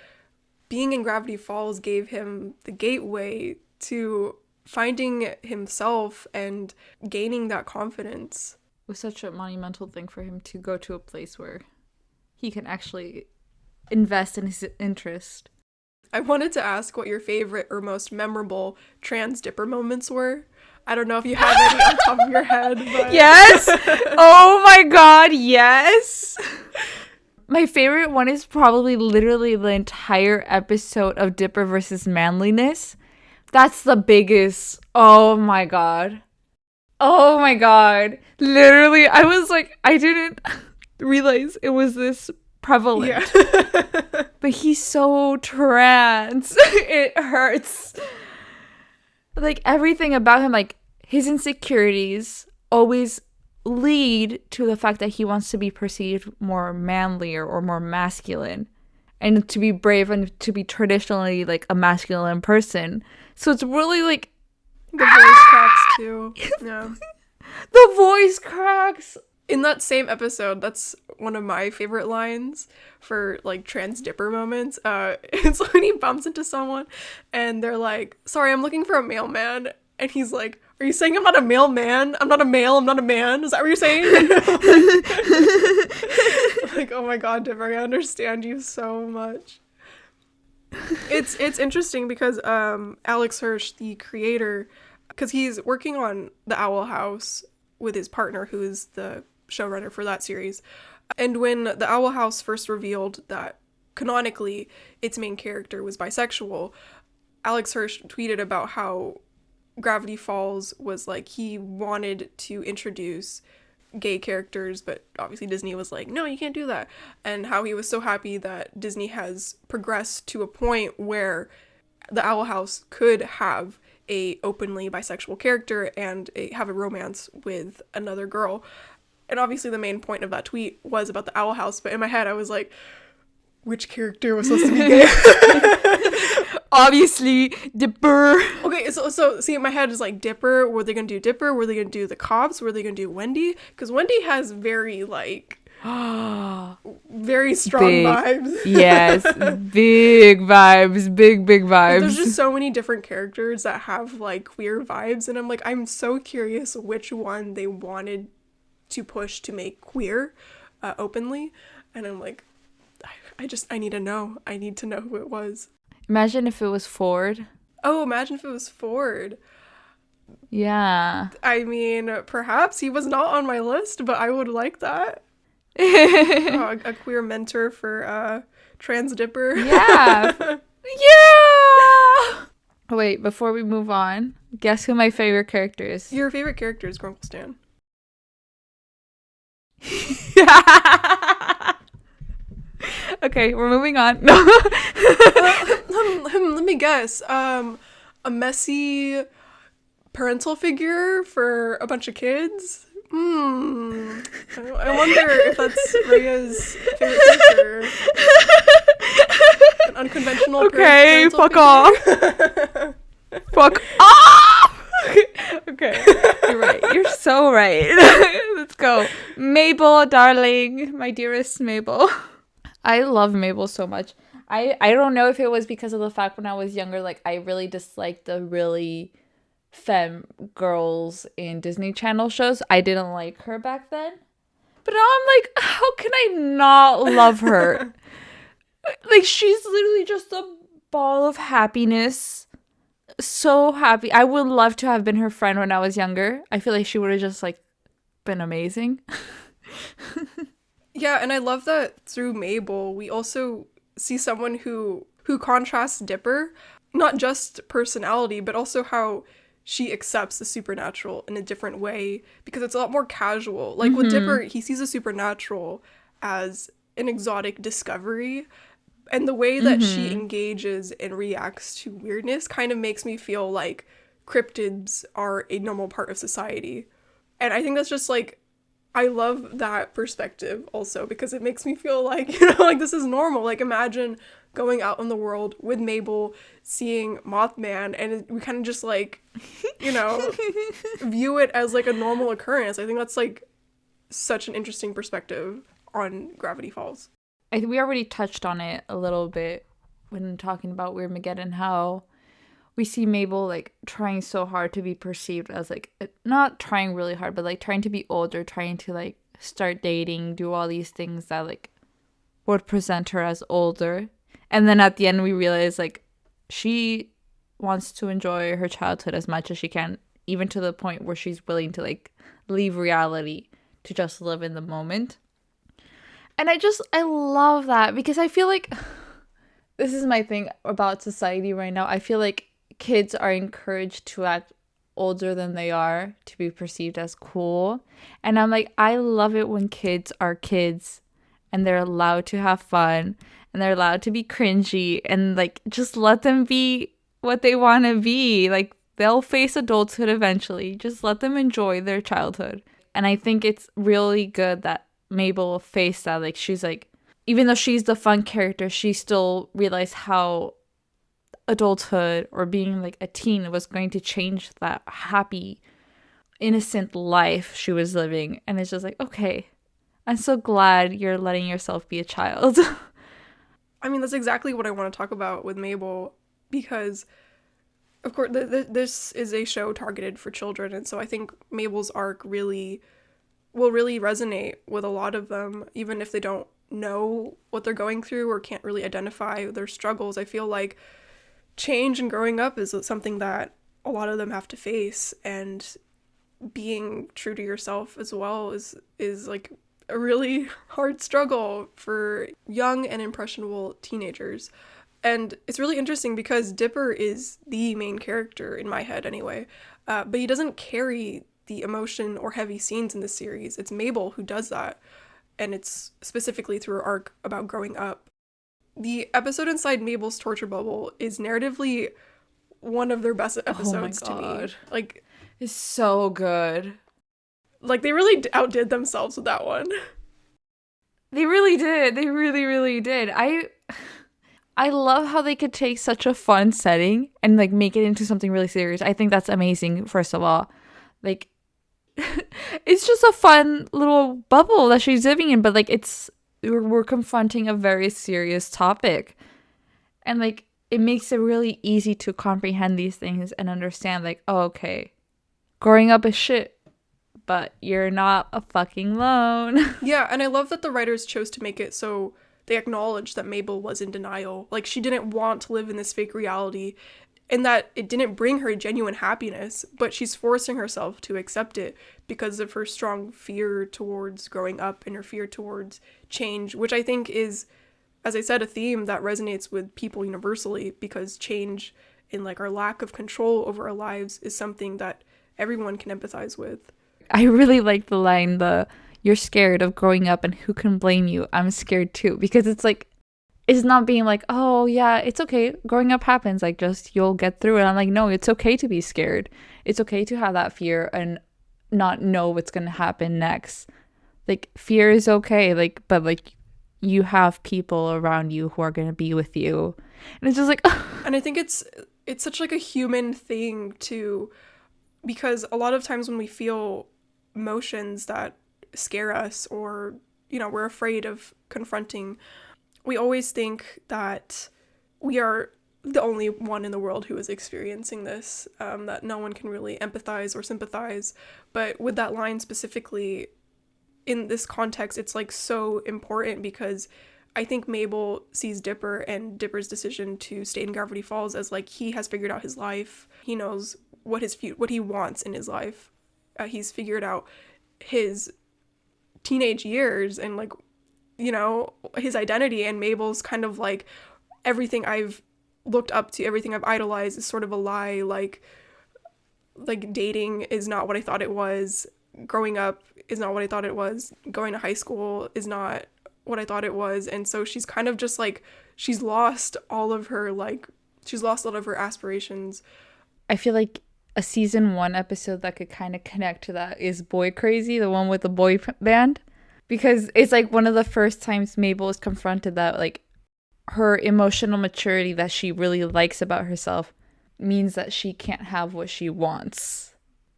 being in Gravity Falls gave him the gateway to finding himself and gaining that confidence. It was such a monumental thing for him to go to a place where he can actually invest in his interest. I wanted to ask what your favorite or most memorable trans Dipper moments were. I don't know if you have any on top of your head, but... Yes! Oh my god, yes! My favorite one is probably literally the entire episode of Dipper versus Manliness. That's the biggest... Oh my god. Oh my god. Literally, I was like, I didn't realize it was this prevalent. Yeah. But he's so trans. It hurts. Like, everything about him, like, his insecurities always lead to the fact that he wants to be perceived more manlier or more masculine, and to be brave and to be traditionally, like, a masculine person. So it's really, like, The voice cracks too. Yeah. The voice cracks. In that same episode, that's one of my favorite lines for like trans dipper moments. It's when he bumps into someone and they're like, "Sorry, I'm looking for a mailman." And he's like, "Are you saying I'm not a mailman? I'm not a male, I'm not a man? Is that what you're saying?" Like, oh my god, Dipper, I understand you so much. It's interesting because Alex Hirsch, the creator, because he's working on The Owl House with his partner, who is the showrunner for that series. And when The Owl House first revealed that canonically its main character was bisexual, Alex Hirsch tweeted about how Gravity Falls was like, he wanted to introduce gay characters, but obviously Disney was like, no, you can't do that. And how he was so happy that Disney has progressed to a point where The Owl House could have a openly bisexual character and have a romance with another girl. And obviously the main point of that tweet was about the Owl House, but in my head I was like, which character was supposed to be gay? Obviously, Dipper. Okay, so see, in my head is like Dipper. Were they gonna do Dipper? Were they gonna do the cops? Were they gonna do Wendy? Because Wendy has very like very strong vibes. Yes, big vibes, big vibes. Like, there's just so many different characters that have like queer vibes, and I'm like, I'm so curious which one they wanted to push to make queer openly, and I'm like, I need to know. I need to know who it was. Imagine if it was Ford. Oh, imagine if it was Ford. Yeah. I mean, perhaps he was not on my list, but I would like that. A queer mentor for trans Dipper. Yeah. Yeah. Wait, before we move on, guess who my favorite character is? Your favorite character is Grunkle Stan. Okay, we're moving on. Let me guess. A messy parental figure for a bunch of kids? I wonder if that's Rhea's favorite character. An unconventional okay, parental fuck figure? off. Fuck off! Okay, you're right. You're so right. Let's go. Mabel, darling. My dearest Mabel. I love Mabel so much. I don't know if it was because of the fact when I was younger, like, I really disliked the really femme girls in Disney Channel shows. I didn't like her back then. But now I'm like, how can I not love her? Like, she's literally just a ball of happiness. So happy. I would love to have been her friend when I was younger. I feel like she would have just, like, been amazing. Yeah, and I love that through Mabel, we also see someone who contrasts Dipper, not just personality, but also how she accepts the supernatural in a different way, because it's a lot more casual. Like with Dipper, he sees the supernatural as an exotic discovery, and the way that she engages and reacts to weirdness kind of makes me feel like cryptids are a normal part of society. And I think that's just like, I love that perspective also, because it makes me feel like, you know, like this is normal. Like imagine going out in the world with Mabel, seeing Mothman, and we kind of just like, you know, view it as like a normal occurrence. I think that's like such an interesting perspective on Gravity Falls. I think we already touched on it a little bit when talking about Weirdmageddon, how we see Mabel, like, trying so hard to be perceived as, like, not trying really hard, but, like, trying to be older, trying to, like, start dating, do all these things that, like, would present her as older. And then at the end, we realize, like, she wants to enjoy her childhood as much as she can, even to the point where she's willing to, like, leave reality to just live in the moment. And I love that, because I feel like this is my thing about society right now. I feel like kids are encouraged to act older than they are to be perceived as cool. And I'm like, I love it when kids are kids and they're allowed to have fun and they're allowed to be cringy, and like, just let them be what they want to be. Like, they'll face adulthood eventually. Just let them enjoy their childhood. And I think it's really good that Mabel faced that. Like, she's like, even though she's the fun character, she still realized how adulthood or being like a teen was going to change that happy, innocent life she was living. And it's just like, okay, I'm so glad you're letting yourself be a child. I mean, that's exactly what I want to talk about with Mabel, because of course this is a show targeted for children, and so I think Mabel's arc really will really resonate with a lot of them, even if they don't know what they're going through or can't really identify their struggles. I feel like change and growing up is something that a lot of them have to face, and being true to yourself as well is like a really hard struggle for young and impressionable teenagers. And it's really interesting because Dipper is the main character in my head anyway, but he doesn't carry the emotion or heavy scenes in the series. It's Mabel who does that, and it's specifically through her arc about growing up. The episode inside Mabel's torture bubble is narratively one of their best episodes to me. Like, it's so good. Like, they really outdid themselves with that one. They really did. They really, really did. I love how they could take such a fun setting and like make it into something really serious. I think that's amazing, first of all. Like, it's just a fun little bubble that she's living in, but like we're confronting a very serious topic. And like it makes it really easy to comprehend these things and understand like, oh, okay, growing up is shit, but you're not a fucking alone. Yeah, and I love that the writers chose to make it so they acknowledged that Mabel was in denial. Like, she didn't want to live in this fake reality, and that it didn't bring her genuine happiness, but she's forcing herself to accept it because of her strong fear towards growing up and her fear towards change, which I think is, as I said, a theme that resonates with people universally, because change and like our lack of control over our lives is something that everyone can empathize with. I really like the line, you're scared of growing up and who can blame you? I'm scared too, because it's like, it's not being like, oh yeah, it's okay, growing up happens, like just you'll get through it. I'm like, no, it's okay to be scared. It's okay to have that fear and not know what's going to happen next. Like, fear is okay, like, but like you have people around you who are going to be with you. And it's just like and I think it's such like a human thing too, because a lot of times when we feel emotions that scare us, or we're afraid of confronting, we always think that we are the only one in the world who is experiencing this, that no one can really empathize or sympathize. But with that line specifically, in this context, it's like so important, because I think Mabel sees Dipper and Dipper's decision to stay in Gravity Falls as like, he has figured out his life. He knows what he wants in his life. He's figured out his teenage years and like, his identity, and Mabel's kind of like, everything I've looked up to, everything I've idolized is sort of a lie. Like dating is not what I thought it was. Growing up is not what I thought it was. Going to high school is not what I thought it was. And so she's kind of just like, she's lost all of her aspirations. I feel like a season 1 episode that could kind of connect to that is Boy Crazy, the one with the boy band, because it's like one of the first times Mabel is confronted that like her emotional maturity that she really likes about herself means that she can't have what she wants.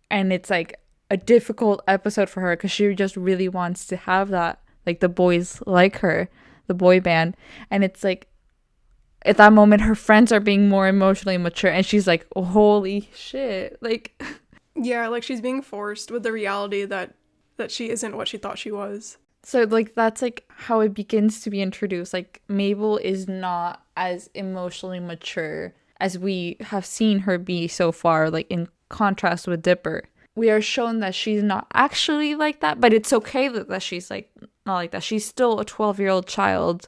And it's like a difficult episode for her because she just really wants to have that, like the boys like her, the boy band. And it's like at that moment her friends are being more emotionally mature, and she's like, oh, holy shit, like yeah, like she's being forced with the reality that she isn't what she thought she was. So like that's like how it begins to be introduced. Like, Mabel is not as emotionally mature as we have seen her be so far, like in contrast with Dipper. We are shown that she's not actually like that, but it's okay that she's like not like that. She's still a 12-year-old child.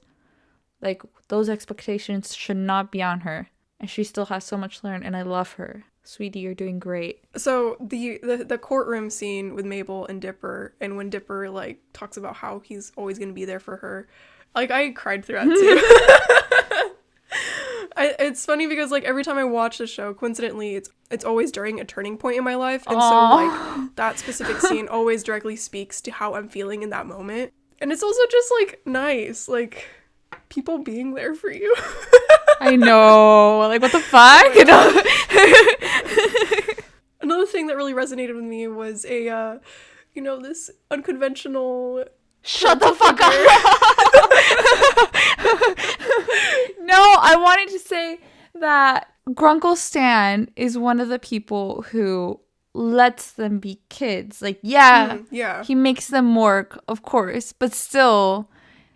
Like, those expectations should not be on her, and she still has so much to learn, and I love her. Sweetie, you're doing great. So the courtroom scene with Mabel and Dipper, and when Dipper like talks about how he's always going to be there for her, like I cried through that too. It's funny because like every time I watch the show, coincidentally, it's always during a turning point in my life, and so like that specific scene always directly speaks to how I'm feeling in that moment. And it's also just like nice, like people being there for you. I know. Like, what the fuck? Another thing that really resonated with me was this unconventional. Shut the fuck up. No, I wanted to say that Grunkle Stan is one of the people who lets them be kids. Like, yeah, he makes them work, of course, but still,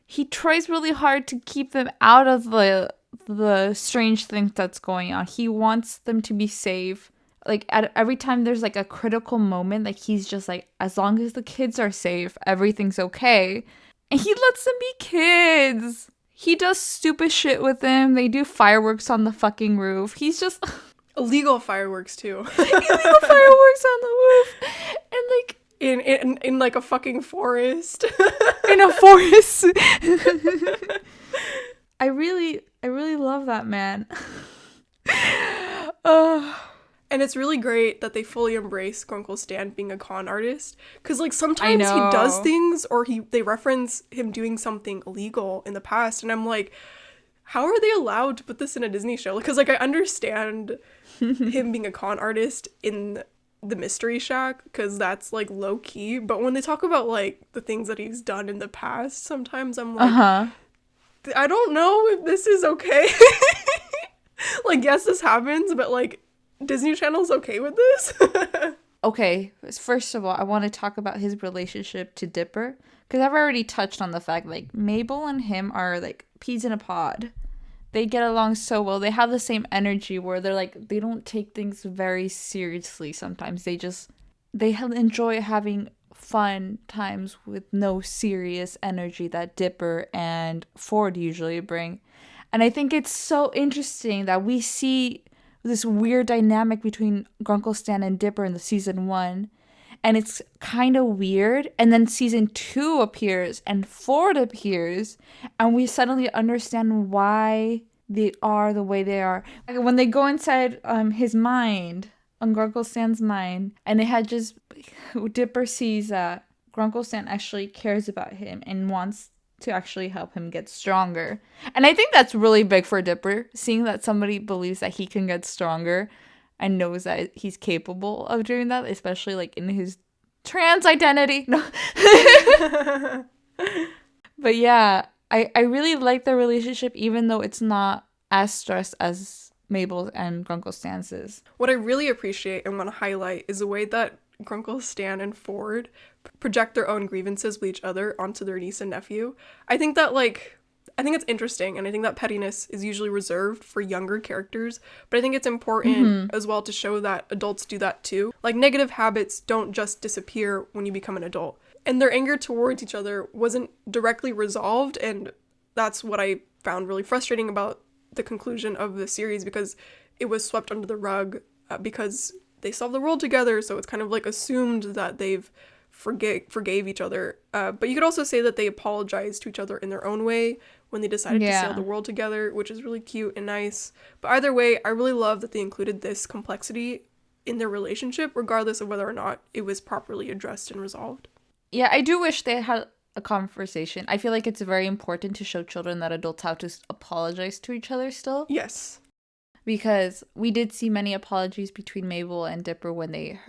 he tries really hard to keep them out of the strange things that's going on. He wants them to be safe. Like, at every time there's like a critical moment, like, he's just like, as long as the kids are safe, everything's okay. And he lets them be kids. He does stupid shit with them. They do fireworks on the fucking roof. He's just illegal fireworks too. Illegal fireworks on the roof. And like in like a fucking forest. In a forest. I really love that man. And it's really great that they fully embrace Grunkle Stan being a con artist. Because, like, sometimes he does things or they reference him doing something illegal in the past. And I'm like, how are they allowed to put this in a Disney show? Because, like, I understand him being a con artist in the Mystery Shack because that's, like, low-key. But when they talk about, like, the things that he's done in the past, sometimes I'm like, I don't know if this is okay. Like, yes, this happens, but, like, Disney Channel's okay with this? Okay, first of all, I want to talk about his relationship to Dipper, because I've already touched on the fact, like, Mabel and him are, like, peas in a pod. They get along so well. They have the same energy where they're, like, they don't take things very seriously sometimes. They enjoy having fun times with no serious energy that Dipper and Ford usually bring. And I think it's so interesting that we see this weird dynamic between Grunkle Stan and Dipper in the season 1, and it's kind of weird. And then season 2 appears and Ford appears, and we suddenly understand why they are the way they are. Like, when they go inside his mind, on Grunkle Stan's mind, and they had just Dipper sees that Grunkle Stan actually cares about him and wants to actually help him get stronger. And I think that's really big for Dipper, seeing that somebody believes that he can get stronger and knows that he's capable of doing that, especially like in his trans identity. No. But yeah, I really like their relationship, even though it's not as stressed as Mabel's and Grunkle Stan's is. What I really appreciate and want to highlight is the way that Grunkle Stan and Ford project their own grievances with each other onto their niece and nephew. I think it's interesting, and I think that pettiness is usually reserved for younger characters, but I think it's important as well to show that adults do that too. Like, negative habits don't just disappear when you become an adult. And their anger towards each other wasn't directly resolved, and that's what I found really frustrating about the conclusion of the series, because it was swept under the rug because they solved the world together, so it's kind of like assumed that they've forgave each other. But you could also say that they apologized to each other in their own way when they decided to sail the world together, which is really cute and nice. But either way, I really love that they included this complexity in their relationship, regardless of whether or not it was properly addressed and resolved. Yeah, I do wish they had a conversation. I feel like it's very important to show children that adults have to apologize to each other still. Yes. Because we did see many apologies between Mabel and Dipper when they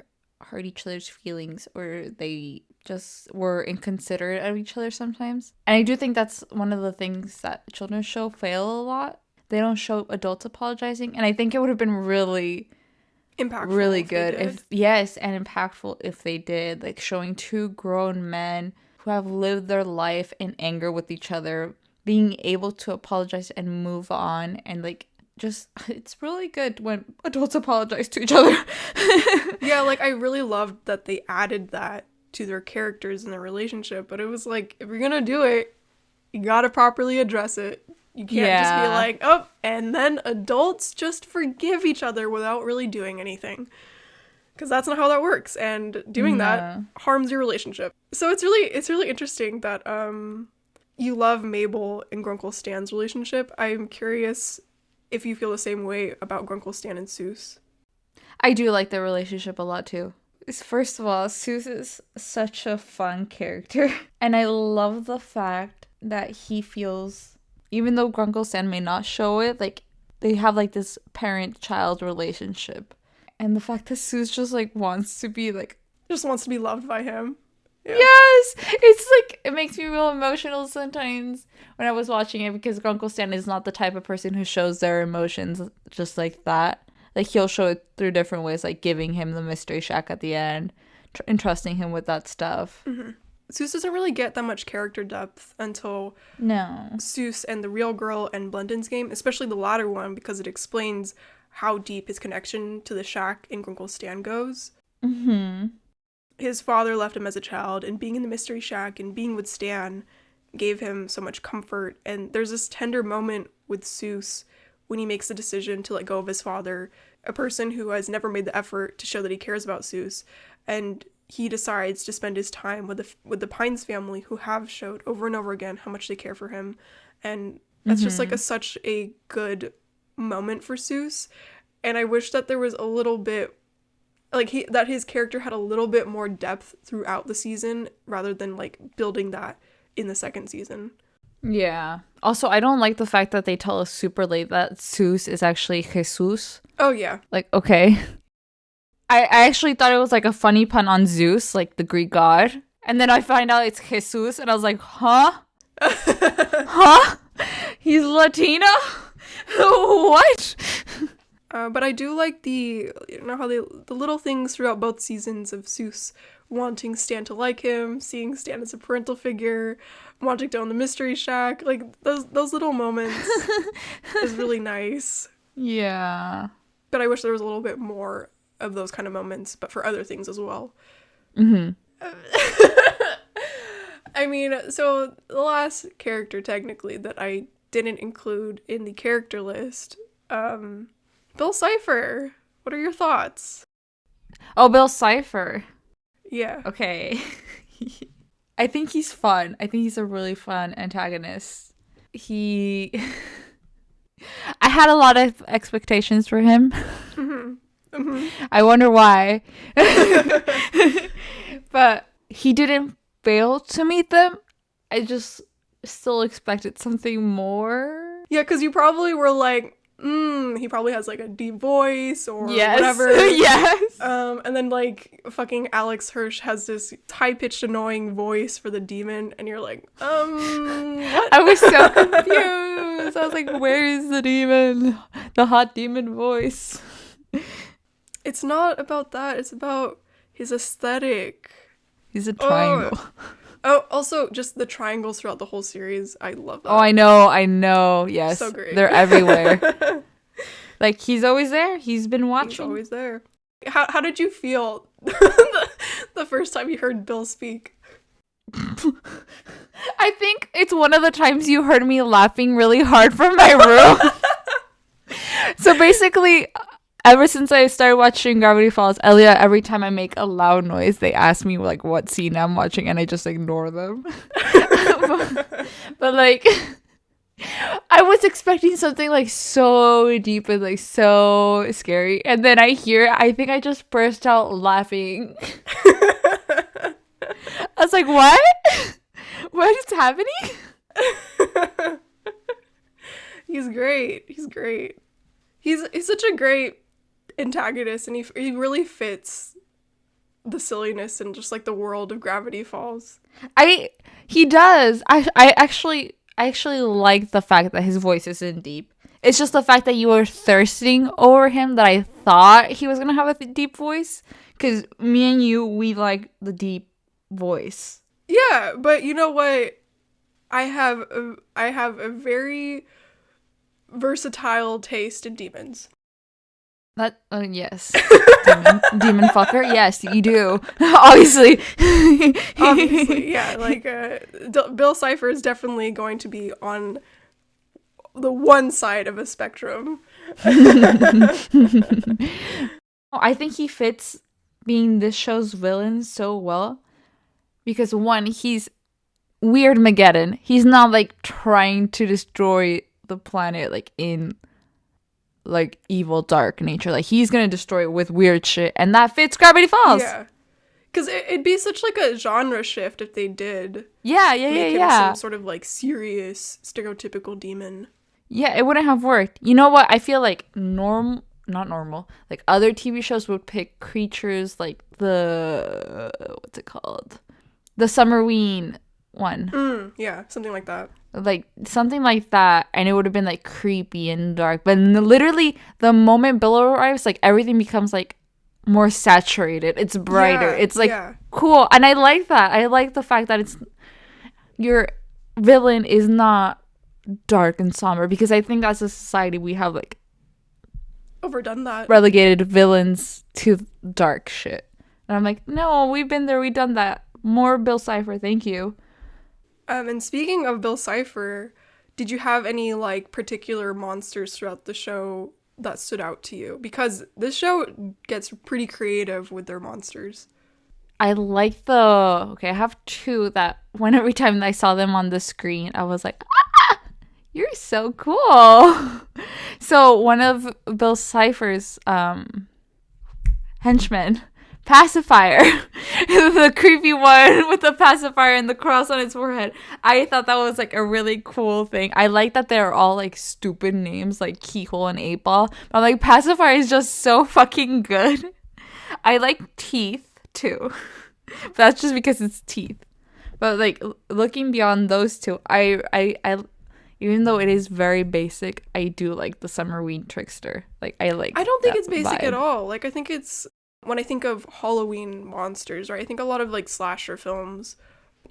hurt each other's feelings, or they just were inconsiderate of each other sometimes. And I do think that's one of the things that children's show fail a lot. They don't show adults apologizing, and I think it would have been really impactful, really good and impactful if they did, like showing two grown men who have lived their life in anger with each other being able to apologize and move on, and like, just, it's really good when adults apologize to each other. Yeah, like, I really loved that they added that to their characters and their relationship, but it was like, if you're gonna do it, you gotta properly address it. You can't just be like, oh, and then adults just forgive each other without really doing anything. Because that's not how that works, and doing that harms your relationship. So it's really interesting that you love Mabel and Grunkle Stan's relationship. I'm curious if you feel the same way about Grunkle Stan and Seuss. I do like their relationship a lot too. First of all, Seuss is such a fun character. And I love the fact that he feels, even though Grunkle Stan may not show it, like, they have like this parent-child relationship. And the fact that Zeus just like wants to be like, just wants to be loved by him. Yeah. Yes, it's like it makes me real emotional sometimes when I was watching it, because Uncle Stan is not the type of person who shows their emotions just like that. Like, he'll show it through different ways, like giving him the mystery shack at the end, entrusting him with that stuff. Mm-hmm. Zeus doesn't really get that much character depth until Zeus and the real girl and Blendon's game, especially the latter one, because it explains how deep his connection to the shack in Grunkle Stan goes. Mm-hmm. His father left him as a child, and being in the mystery shack and being with Stan gave him so much comfort. And there's this tender moment with Zeus when he makes the decision to let go of his father, a person who has never made the effort to show that he cares about Zeus, and he decides to spend his time with the Pines family, who have showed over and over again how much they care for him. And that's just like such a good moment for Zeus. And I wish that there was a little bit, like, that his character had a little bit more depth throughout the season, rather than like building that in the second season. Yeah. Also, I don't like the fact that they tell us super late that Zeus is actually Jesus. Oh, yeah. Like, okay. I actually thought it was like a funny pun on Zeus, like the Greek god. And then I find out it's Jesus, and I was like, huh? Huh? He's Latino? What? But I do like how the little things throughout both seasons of Zeus wanting Stan to like him, seeing Stan as a parental figure, wanting to own the mystery shack. Like, those little moments is really nice. Yeah. But I wish there was a little bit more of those kind of moments, but for other things as well. Mm-hmm. I mean, so the last character technically that I didn't include in the character list, Bill Cipher. What are your thoughts? Oh, Bill Cipher. Yeah. Okay. I think he's fun. I think he's a really fun antagonist. I had a lot of expectations for him. Mm-hmm. Mm-hmm. I wonder why. But he didn't fail to meet them. I just still expected something more. Yeah, because you probably were like, he probably has like a deep voice or yes. whatever. Yes. And then like fucking Alex Hirsch has this high-pitched annoying voice for the demon, and you're like, what? I was so confused. I was like, where is the demon? The hot demon voice. It's not about that. It's about his aesthetic. He's a triangle. Oh, also, just the triangles throughout the whole series. I love that. Oh, I know. Yes. So great. They're everywhere. Like, he's always there. He's been watching. He's always there. How did you feel the first time you heard Bill speak? I think it's one of the times you heard me laughing really hard from my room. So basically, ever since I started watching Gravity Falls, Elia, every time I make a loud noise, they ask me like what scene I'm watching, and I just ignore them. but like, I was expecting something like so deep and like so scary, and then I think I just burst out laughing. I was like, what? What is happening? He's great. He's such a great antagonist, and he really fits the silliness and just like the world of Gravity Falls. He does. I actually like the fact that his voice isn't deep. It's just the fact that you were thirsting over him that I thought he was gonna have a deep voice, because me and you, we like the deep voice. Yeah, but you know what? I have a very versatile taste in demons. That yes. demon fucker. Yes, you do. Obviously. Obviously, yeah. Like Bill Cipher is definitely going to be on the one side of a spectrum. I think he fits being this show's villain so well, because one, he's weird Mageddon. He's not like trying to destroy the planet like in like evil dark nature. Like, he's gonna destroy it with weird shit, and that fits Gravity Falls. Yeah, because it'd be such like a genre shift if they did. Yeah. Make him some sort of like serious stereotypical demon. Yeah, it wouldn't have worked. You know what? I feel like not normal. Like other TV shows would pick creatures like the what's it called? The Summerween one. Yeah, something like that. Like something like that, and it would have been like creepy and dark. But literally the moment Bill arrives, like everything becomes like more saturated. It's brighter. Yeah, it's like yeah. cool. And I like that. I like the fact that it's your villain is not dark and somber, because I think as a society we have like Overdone that. relegated villains to dark shit. And I'm like, no, we've been there, we've done that. More Bill Cipher, thank you. And speaking of Bill Cipher, did you have any like particular monsters throughout the show that stood out to you? Because this show gets pretty creative with their monsters. I like I have two that every time I saw them on the screen, I was like, ah, you're so cool. So one of Bill Cipher's henchmen, Pacifier, the creepy one with the pacifier and the cross on its forehead. I thought that was like a really cool thing. I like that they're all like stupid names like Keyhole and 8-Ball. But I'm like, Pacifier is just so fucking good. I like Teeth too. But that's just because it's teeth. But like looking beyond those two, I even though it is very basic, I do like the Summerween Trickster. Like I don't think it's basic at all. Like I think it's, when I think of Halloween monsters, right, I think a lot of like slasher films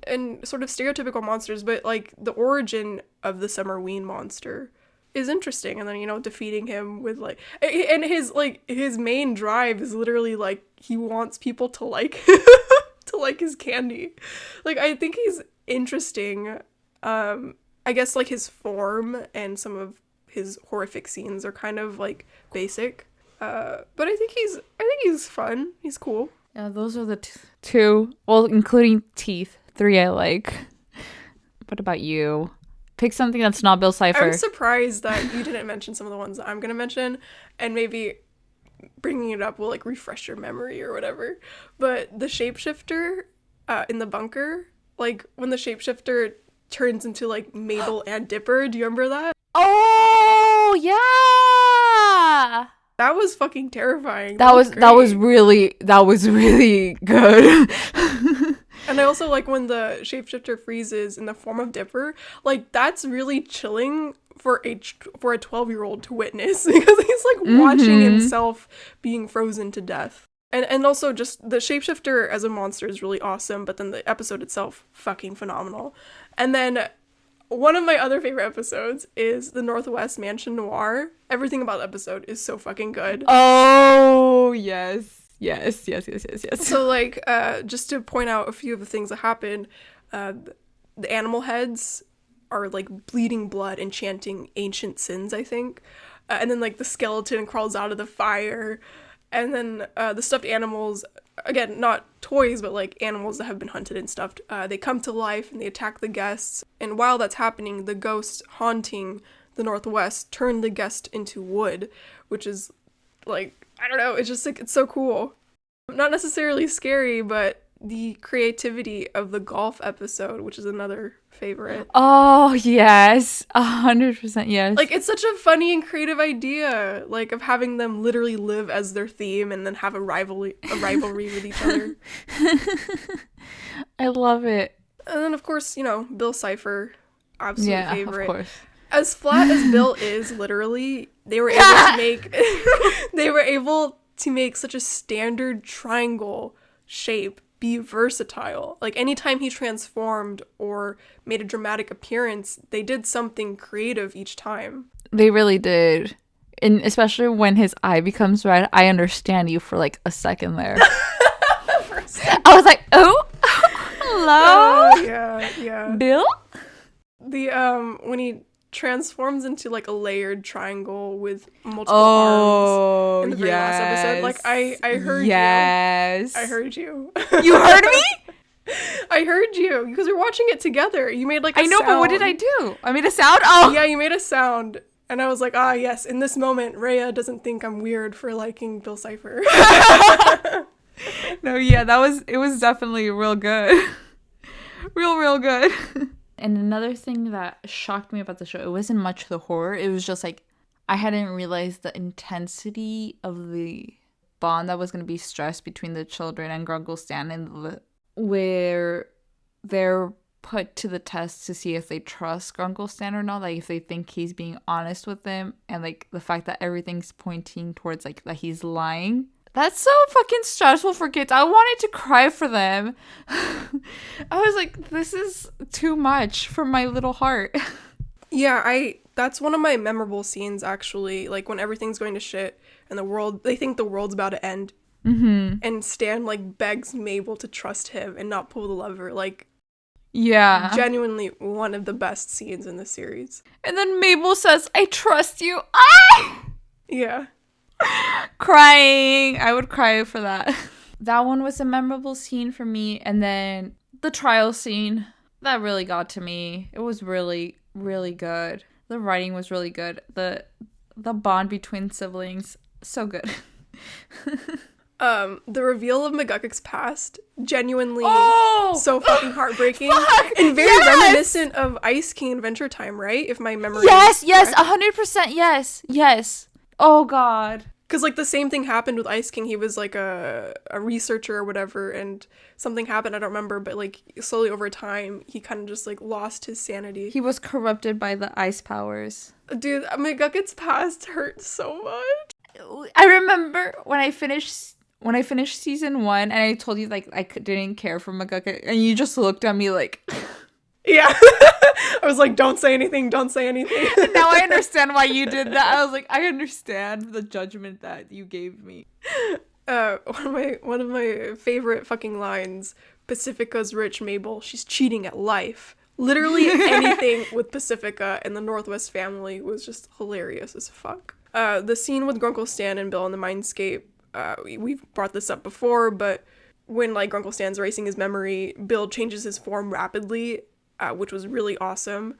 and sort of stereotypical monsters, but like the origin of the Summerween monster is interesting. And then, you know, defeating him with like, and his main drive is literally like he wants people to like to like his candy. Like I think he's interesting. I guess like his form and some of his horrific scenes are kind of like basic. But I think he's fun. He's cool. Yeah, those are the two. Well, including Teeth. 3 I like. What about you? Pick something that's not Bill Cipher. I'm surprised that you didn't mention some of the ones that I'm gonna mention, and maybe bringing it up will like refresh your memory or whatever. But the shapeshifter in the bunker, like when the shapeshifter turns into like Mabel and Dipper, do you remember that? Oh yeah. That was fucking terrifying. That was really good. And I also like when the shapeshifter freezes in the form of Dipper. Like that's really chilling for a 12-year-old to witness, because he's like watching himself being frozen to death. And also just the shapeshifter as a monster is really awesome, but then the episode itself fucking phenomenal. And then one of my other favorite episodes is the Northwest Mansion Noir. Everything about the episode is so fucking good. Oh, yes. Yes. So, like, just to point out a few of the things that happen, the animal heads are, like, bleeding blood and chanting ancient sins, I think. And then, like, the skeleton crawls out of the fire. And then the stuffed animals, again, not toys, but like animals that have been hunted and stuffed, they come to life and they attack the guests. And while that's happening, the ghosts haunting the Northwest turn the guest into wood, which is like, I don't know, it's just like, it's so cool. Not necessarily scary, but the creativity of the golf episode, which is another favorite. Oh, yes. 100% yes. Like, it's such a funny and creative idea, like, of having them literally live as their theme and then have a rivalry with each other. I love it. And then, of course, you know, Bill Cipher, absolute favorite. Of course. As flat as Bill is, literally, they were able to make such a standard triangle shape be versatile. Like anytime he transformed or made a dramatic appearance, they did something creative each time. They really did. And especially when his eye becomes red, I understand you for like a second there. I was like, oh, hello? Yeah. Bill? The when he transforms into like a layered triangle with multiple arms in the very last episode. Like I heard you. I heard you. You heard me? I heard you because we're watching it together. You made like a sound. But what did I do? I made a sound? Oh. Yeah, you made a sound. And I was like, yes, in this moment, Rhea doesn't think I'm weird for liking Bill Cipher. No, yeah, it was definitely real good. Real good. And another thing that shocked me about the show, it wasn't much the horror. It was just like, I hadn't realized the intensity of the bond that was going to be stressed between the children and Grunkle Stan, and where they're put to the test to see if they trust Grunkle Stan or not, like if they think he's being honest with them, and like the fact that everything's pointing towards like that he's lying. That's so fucking stressful for kids. I wanted to cry for them. I was like, this is too much for my little heart. Yeah, that's one of my memorable scenes, actually. Like, when everything's going to shit and they think the world's about to end. Mm-hmm. And Stan, like, begs Mabel to trust him and not pull the lever. Like, yeah. Genuinely one of the best scenes in the series. And then Mabel says, I trust you. Ah! Yeah. Crying. I would cry for that. That one was a memorable scene for me. And then the trial scene, that really got to me. It was really, really good. The writing was really good. The bond between siblings, so good. The reveal of McGuckick's past, genuinely so fucking heartbreaking. And very reminiscent of Ice King Adventure Time, right? If my memory Yes, is yes, correct. 100% yes. Oh god. Because, like, the same thing happened with Ice King. He was, like, a researcher or whatever, and something happened, I don't remember, but, like, slowly over time, he kind of just, like, lost his sanity. He was corrupted by the ice powers. Dude, McGuckick's past hurt so much. I remember when I finished season 1, and I told you, like, I didn't care for McGuckick, and you just looked at me like... Yeah. I was like, don't say anything. Now I understand why you did that. I was like, I understand the judgment that you gave me. One of my favorite fucking lines, Pacifica's rich, Mabel, she's cheating at life. Literally anything with Pacifica and the Northwest family was just hilarious as fuck. The scene with Grunkle Stan and Bill in the Mindscape, we've brought this up before, but when, like, Grunkle Stan's erasing his memory, Bill changes his form rapidly, which was really awesome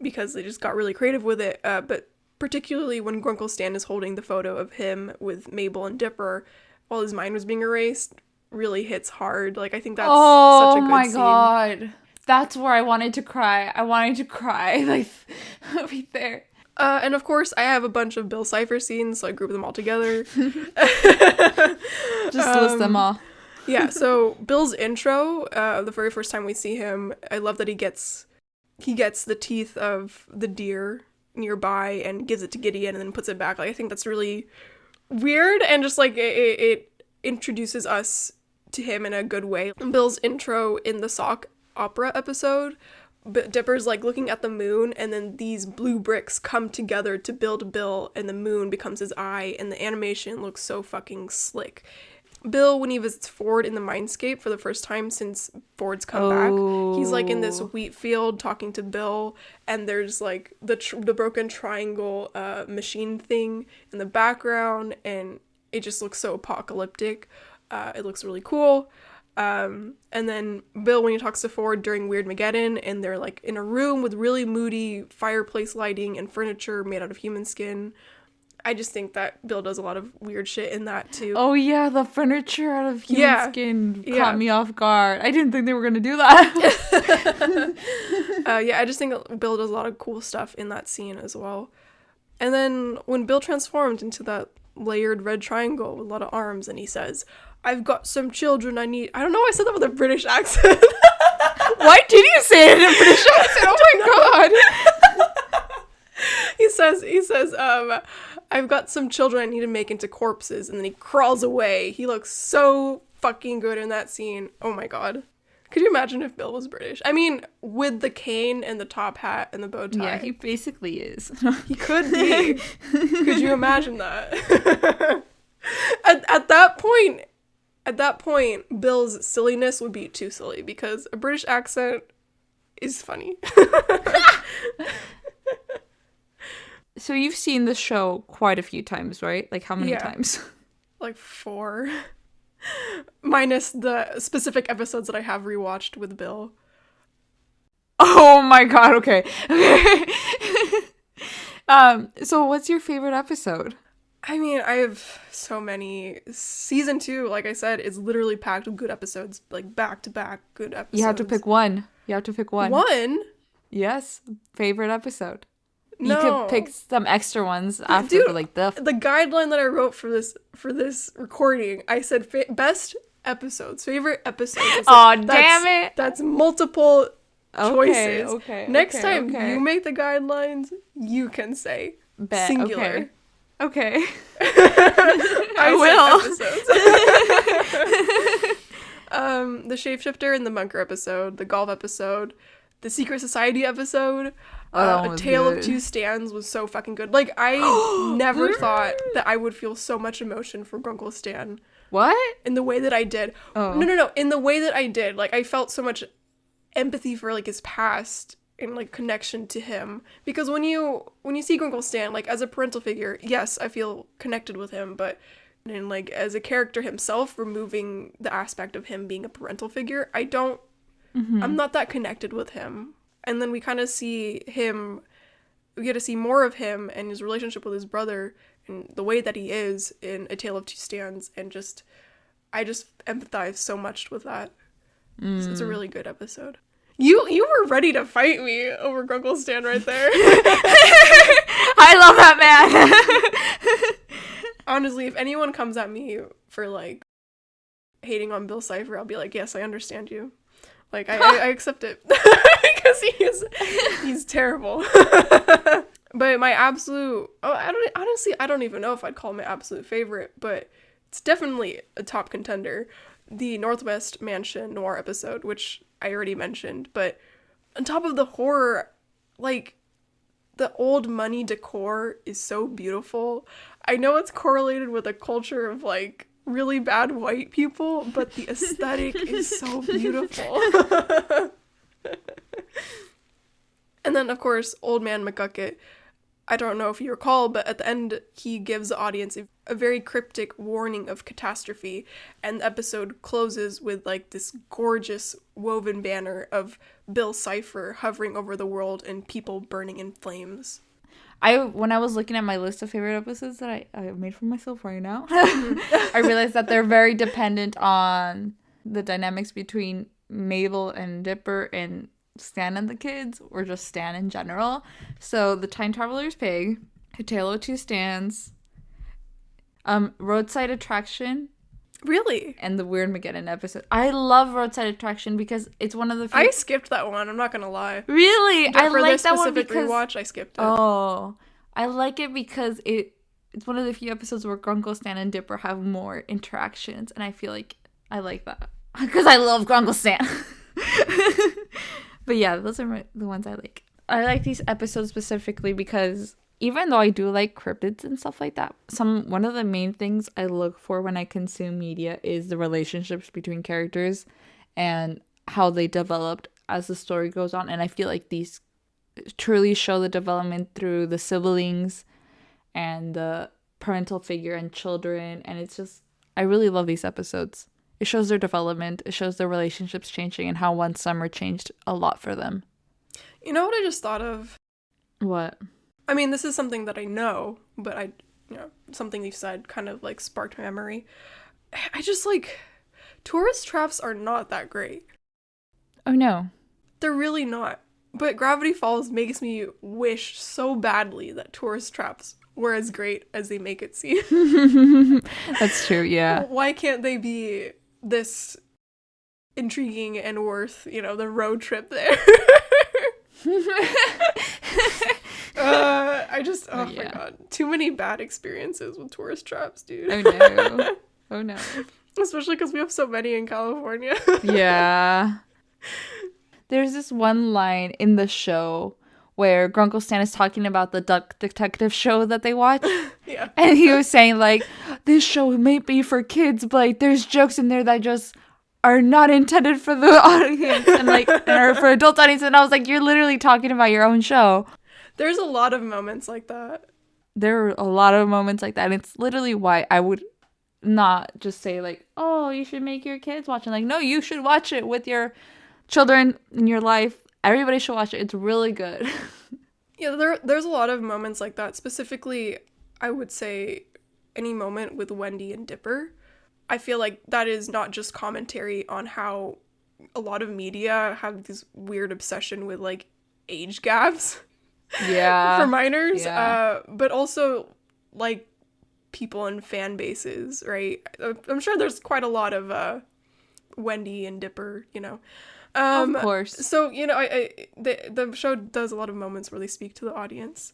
because they just got really creative with it. But particularly when Grunkle Stan is holding the photo of him with Mabel and Dipper while his mind was being erased, really hits hard. Like, I think that's such a good scene. Oh my god. That's where I wanted to cry. Like, right there. And of course, I have a bunch of Bill Cipher scenes, so I group them all together. Just list them all. Yeah, so Bill's intro, the very first time we see him, I love that he gets the teeth of the deer nearby and gives it to Gideon and then puts it back. Like, I think that's really weird, and just, like, it introduces us to him in a good way. Bill's intro in the sock opera episode, Dipper's, like, looking at the moon, and then these blue bricks come together to build Bill, and the moon becomes his eye, and the animation looks so fucking slick. Bill, when he visits Ford in the Mindscape for the first time since Ford's come back, he's, like, in this wheat field talking to Bill, and there's, like, the broken triangle machine thing in the background, and it just looks so apocalyptic. It looks really cool. And then Bill, when he talks to Ford during Weird Mageddon, and they're, like, in a room with really moody fireplace lighting and furniture made out of human skin. I just think that Bill does a lot of weird shit in that too. Oh yeah, the furniture out of human skin caught me off guard. I didn't think they were gonna do that. I just think Bill does a lot of cool stuff in that scene as well. And then when Bill transformed into that layered red triangle with a lot of arms, and he says, "I've got some children I need." I don't know why I said that with a British accent. Why did you say it in a British accent? Oh my god. He says, I've got some children I need to make into corpses, and then he crawls away. He looks so fucking good in that scene. Oh my god. Could you imagine if Bill was British? I mean, with the cane and the top hat and the bow tie. Yeah, he basically is. He could be. Could you imagine that? At that point, Bill's silliness would be too silly, because a British accent is funny. So you've seen the show quite a few times, right? Like, how many times? Like 4. Minus the specific episodes that I have rewatched with Bill. Oh my god, okay. So what's your favorite episode? I mean, I have so many. Season 2, like I said, is literally packed with good episodes, like back-to-back good episodes. You have to pick one. One? Yes, favorite episode. No. You could pick some extra ones after, Dude, but like the guideline that I wrote for this recording, I said best episodes, favorite episodes. Oh, damn it. That's multiple Okay, choices. okay. Next okay, time okay. you make the guidlines, you can say Bet, singular. Okay. I will. The Shapeshifter and the Bunker episode, the golf episode, the Secret Society episode, A Tale of Two Stands was so fucking good. Like, I never thought that I would feel so much emotion for Grunkle Stan. What? In the way that I did. Oh. No. In the way that I did. Like, I felt so much empathy for, like, his past and, like, connection to him. Because when you see Grunkle Stan, like, as a parental figure, yes, I feel connected with him, but and like as a character himself, removing the aspect of him being a parental figure, I'm not that connected with him. And then we kind of see him, we get to see more of him and his relationship with his brother and the way that he is in A Tale of Two Stands, and I just empathize so much with that. So it's a really good episode. You were ready to fight me over Grunkle Stan right there. I love that man. Honestly, if anyone comes at me for, like, hating on Bill Cipher, I'll be like, yes, I understand you. Like, I accept it. Because he's terrible. But my absolute... Oh, I don't even know if I'd call it my absolute favorite, but it's definitely a top contender. The Northwest Mansion Noir episode, which I already mentioned. But on top of the horror, like, the old money decor is so beautiful. I know it's correlated with a culture of, like, really bad white people, but the aesthetic is so beautiful. And then, of course, Old Man McGucket. I don't know if you recall, but at the end, he gives the audience a very cryptic warning of catastrophe, and the episode closes with, like, this gorgeous woven banner of Bill Cipher hovering over the world and people burning in flames. When I was looking at my list of favorite episodes that I made for myself right now, I realized that they're very dependent on the dynamics between Mabel and Dipper and Stan and the kids, or just Stan in general. So the Time Traveler's Pig, A Tale of Two Stands, Roadside Attraction. Really? And the Weird Mageddon episode. I love Roadside Attraction because it's one of the few... I skipped that one, I'm not gonna lie. Really? I like that one because... rewatch, I skipped it. Oh. I like it because it's one of the few episodes where Grunkle Stan and Dipper have more interactions, and I feel like I like that. Because I love Grunkle Stan. But yeah, those are the ones I like. I like these episodes specifically because even though I do like cryptids and stuff like that, one of the main things I look for when I consume media is the relationships between characters and how they developed as the story goes on. And I feel like these truly show the development through the siblings and the parental figure and children. And it's just, I really love these episodes. It shows their development. It shows their relationships changing and how one summer changed a lot for them. You know what I just thought of? What? I mean, this is something that I know, but something you said kind of, like, sparked my memory. I just, like, tourist traps are not that great. Oh, no. They're really not. But Gravity Falls makes me wish so badly that tourist traps were as great as they make it seem. That's true, yeah. Why can't they be this intriguing and worth, the road trip there? My god. Too many bad experiences with tourist traps, dude. Oh no. Oh no. Especially because we have so many in California. Yeah. There's this one line in the show where Grunkle Stan is talking about the Duck Detective show that they watch. Yeah. And he was saying, like, this show may be for kids, but, like, there's jokes in there that just are not intended for the audience and, like, or for adult audience. And I was like, you're literally talking about your own show. There's a lot of moments like that. There are a lot of moments like that. And it's literally why I would not just say, like, oh, you should make your kids watch it. Like, no, you should watch it with your children in your life. Everybody should watch it. It's really good. Yeah, there's a lot of moments like that. Specifically, I would say any moment with Wendy and Dipper. I feel like that is not just commentary on how a lot of media have this weird obsession with, like, age gaps Yeah. for minors, Yeah. but also like people and fan bases, right? I'm sure there's quite a lot of Wendy and Dipper, you know. Of course. So, you know, the show does a lot of moments where they speak to the audience.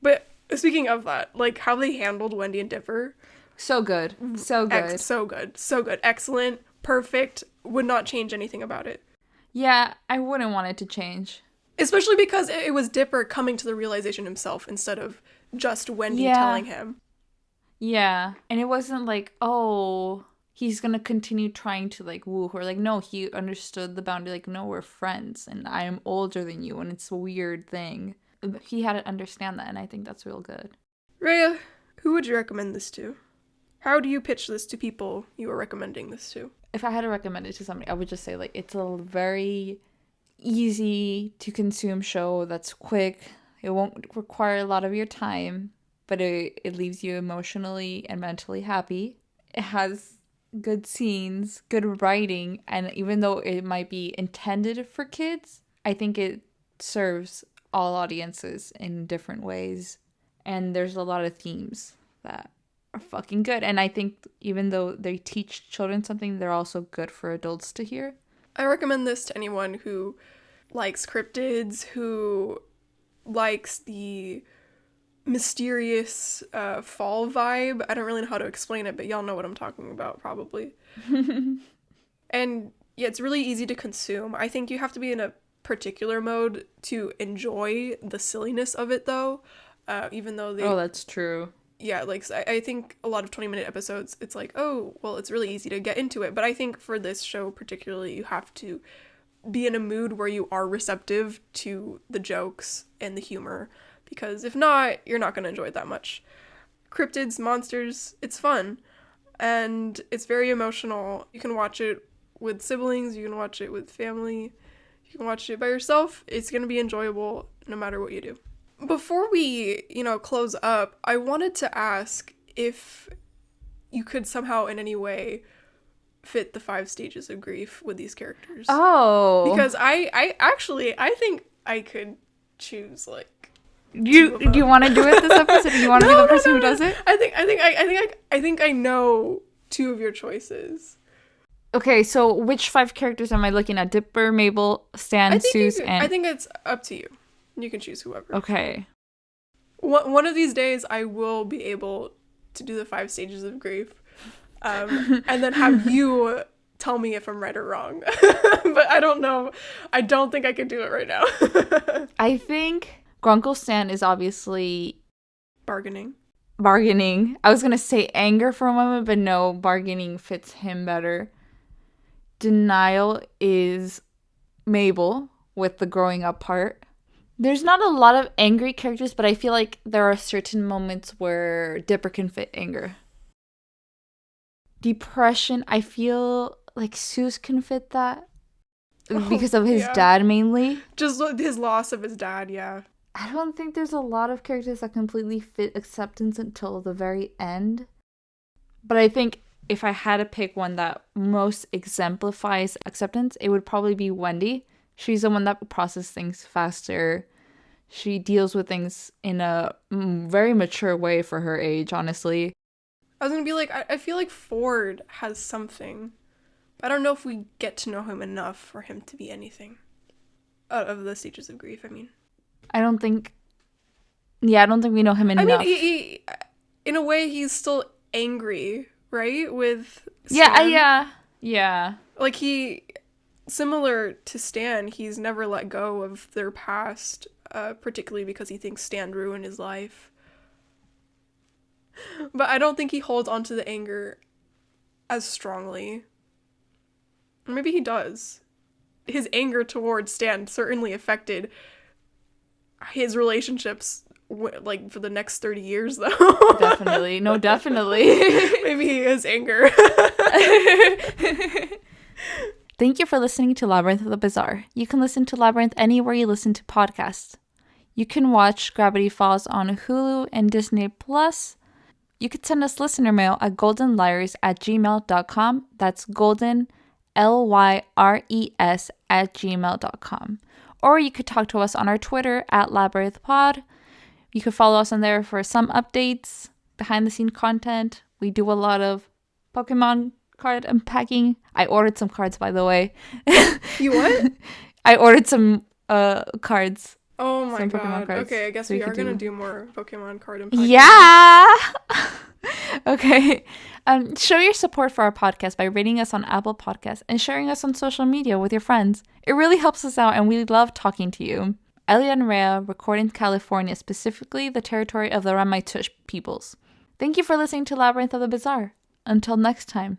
But speaking of that, like how they handled Wendy and Dipper, So good. So good. so good, so good, excellent, perfect. Would not change anything about it. Yeah, I wouldn't want it to change. Especially because it was Dipper coming to the realization himself instead of just Wendy telling him. Yeah. And it wasn't like, oh, he's gonna continue trying to like woo her. Like, no, he understood the boundary. Like, no, we're friends and I am older than you and it's a weird thing. He had to understand that, and I think that's real good. Rhea, who would you recommend this to? How do you pitch this to people you are recommending this to? If I had to recommend it to somebody, I would just say, like, it's a very easy to consume show that's quick. It won't require a lot of your time, but it leaves you emotionally and mentally happy. It has good scenes, good writing, and even though it might be intended for kids, I think it serves all audiences in different ways. And there's a lot of themes that are fucking good. And I think even though they teach children something, they're also good for adults to hear. I recommend this to anyone who likes cryptids, who likes the mysterious fall vibe. I don't really know how to explain it, but y'all know what I'm talking about, probably. And yeah, it's really easy to consume. I think you have to be in a particular mode to enjoy the silliness of it, though. Even though they... Oh, that's true. Yeah, like, I think a lot of 20-minute episodes, it's like, oh, well, it's really easy to get into it. But I think for this show particularly, you have to be in a mood where you are receptive to the jokes and the humor. Because if not, you're not going to enjoy it that much. Cryptids, monsters, it's fun. And it's very emotional. You can watch it with siblings, you can watch it with family, you can watch it by yourself. It's going to be enjoyable no matter what you do. Before we, close up, I wanted to ask if you could somehow in any way fit the 5 stages of grief with these characters. Oh. Because I think I could choose, like, you want to do it this episode? You want to be the person who does it? I think I know 2 of your choices. Okay, so which 5 characters am I looking at? Dipper, Mabel, Stan, Suze, and... I think it's up to you. You can choose whoever. Okay. One of these days, I will be able to do the 5 stages of grief, and then have you tell me if I'm right or wrong. But I don't know. I don't think I can do it right now. I think Grunkle Stan is obviously... Bargaining. I was going to say anger for a moment, but no, bargaining fits him better. Denial is Mabel with the growing up part. There's not a lot of angry characters, but I feel like there are certain moments where Dipper can fit anger. Depression, I feel like Suze can fit that because of his dad mainly. Just his loss of his dad, yeah. I don't think there's a lot of characters that completely fit acceptance until the very end. But I think if I had to pick one that most exemplifies acceptance, it would probably be Wendy. She's the one that processes things faster. She deals with things in a very mature way for her age, honestly. I was going to be like, I feel like Ford has something. But I don't know if we get to know him enough for him to be anything. Out of the stages of grief, I mean. I don't think we know him enough. I mean, he, in a way, he's still angry, right? With Stan. Yeah. Like, similar to Stan, he's never let go of their past, particularly because he thinks Stan ruined his life. But I don't think he holds onto the anger as strongly. Or maybe he does. His anger towards Stan certainly affected his relationships, like, for the next 30 years, though. Definitely. No, definitely. Maybe he is anger. Thank you for listening to Labyrinth of the Bizarre. You can listen to Labyrinth anywhere you listen to podcasts. You can watch Gravity Falls on Hulu and Disney+. You could send us listener mail at goldenliars@gmail.com. That's golden, lyres@gmail.com. Or you could talk to us on our Twitter @LabyrinthPod. You could follow us on there for some updates, behind the scene content. We do a lot of Pokemon card unpacking. I ordered some cards, by the way. You what? I ordered some cards. Oh my Some god. Pokemon cards. Okay, I guess So we you are could gonna do- do more Pokemon card unpacking. Yeah. Okay. Show your support for our podcast by rating us on Apple Podcasts and sharing us on social media with your friends. It really helps us out, and we love talking to you. Elia and Rhea record in California, specifically the territory of the Ramaytush peoples. Thank you for listening to Labyrinth of the Bizarre. Until next time.